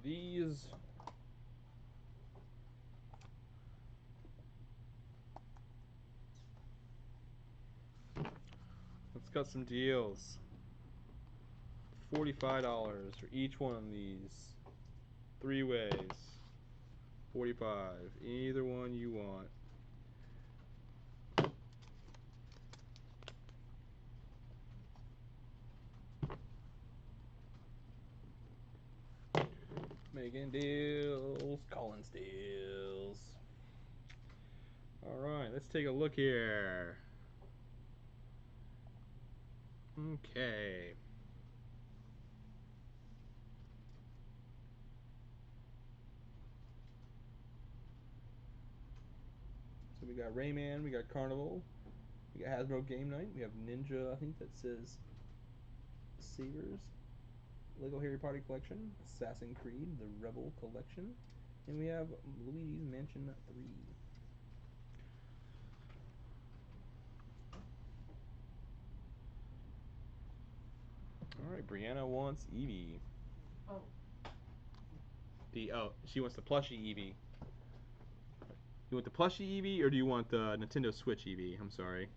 These let's got some deals. $45 for each one of these. 3 ways. 45. Either one you want. Making deals, calling deals. Alright, let's take a look here. Okay. So we got Rayman, we got Carnival, we got Hasbro Game Night, we have Ninja, I think that says Sabers, Lego Harry Potter Collection, Assassin's Creed, the Rebel Collection, and we have Luigi's Mansion 3. Alright, Brianna wants Eevee. Oh. She wants the plushie Eevee. You want the plushie Eevee or do you want the Nintendo Switch Eevee? I'm sorry.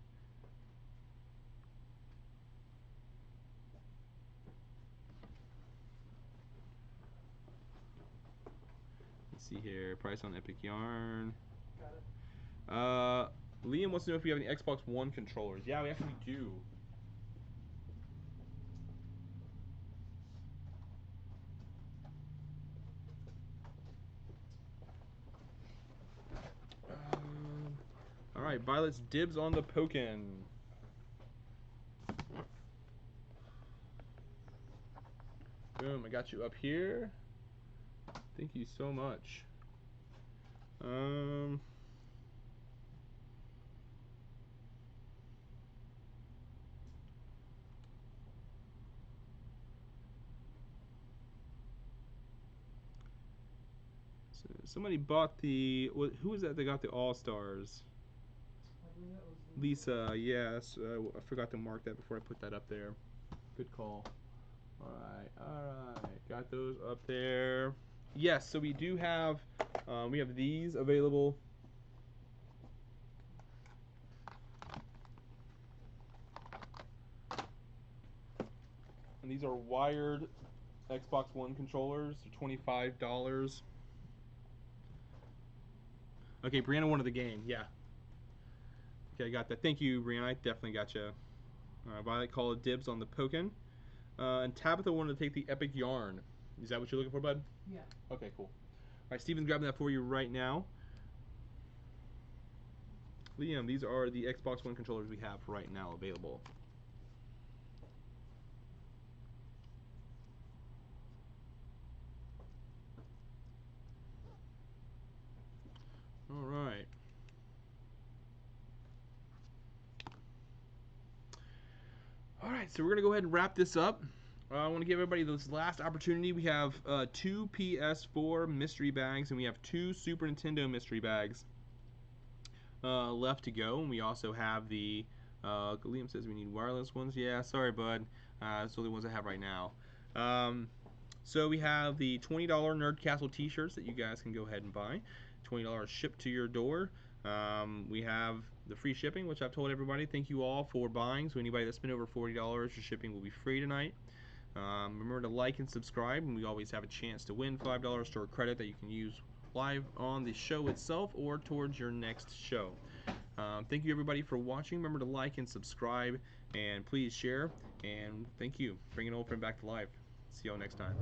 Let's see here. Price on Epic Yarn. Got it. Liam wants to know if we have any Xbox One controllers. Yeah, we actually do. Alright, Violet's dibs on the Pokken. Boom, I got you up here. Thank you so much. So somebody bought the, who was that that got the All-Stars? I believe that was Lisa, yes. I forgot to mark that before I put that up there. Good call. Alright. Got those up there. Yes, so we do have, we have these available. And these are wired Xbox One controllers. They're $25. Okay, Brianna wanted the game. Yeah. Okay, I got that. Thank you, Brianna. I definitely got you. Violet called dibs on the Pokken. And Tabitha wanted to take the Epic Yarn. Is that what you're looking for, bud? Yeah. Okay, cool. Alright, Steven's grabbing that for you right now. Liam, these are the Xbox One controllers we have right now available. Alright. Alright, so we're going to go ahead and wrap this up. I want to give everybody this last opportunity. We have 2 PS4 mystery bags and we have 2 Super Nintendo mystery bags left to go. And we also have the, Liam says we need wireless ones. Yeah, sorry, bud. Those are the only ones I have right now. So we have the $20 Nerd Castle t-shirts that you guys can go ahead and buy. $20 shipped to your door. We have the free shipping, which I've told everybody. Thank you all for buying. So anybody that spent over $40, your shipping will be free tonight. Remember to like and subscribe, and we always have a chance to win $5 store credit that you can use live on the show itself or towards your next show. Thank you everybody for watching. Remember to like and subscribe, and please share. And thank you. Bringing old friend back to life. See y'all next time.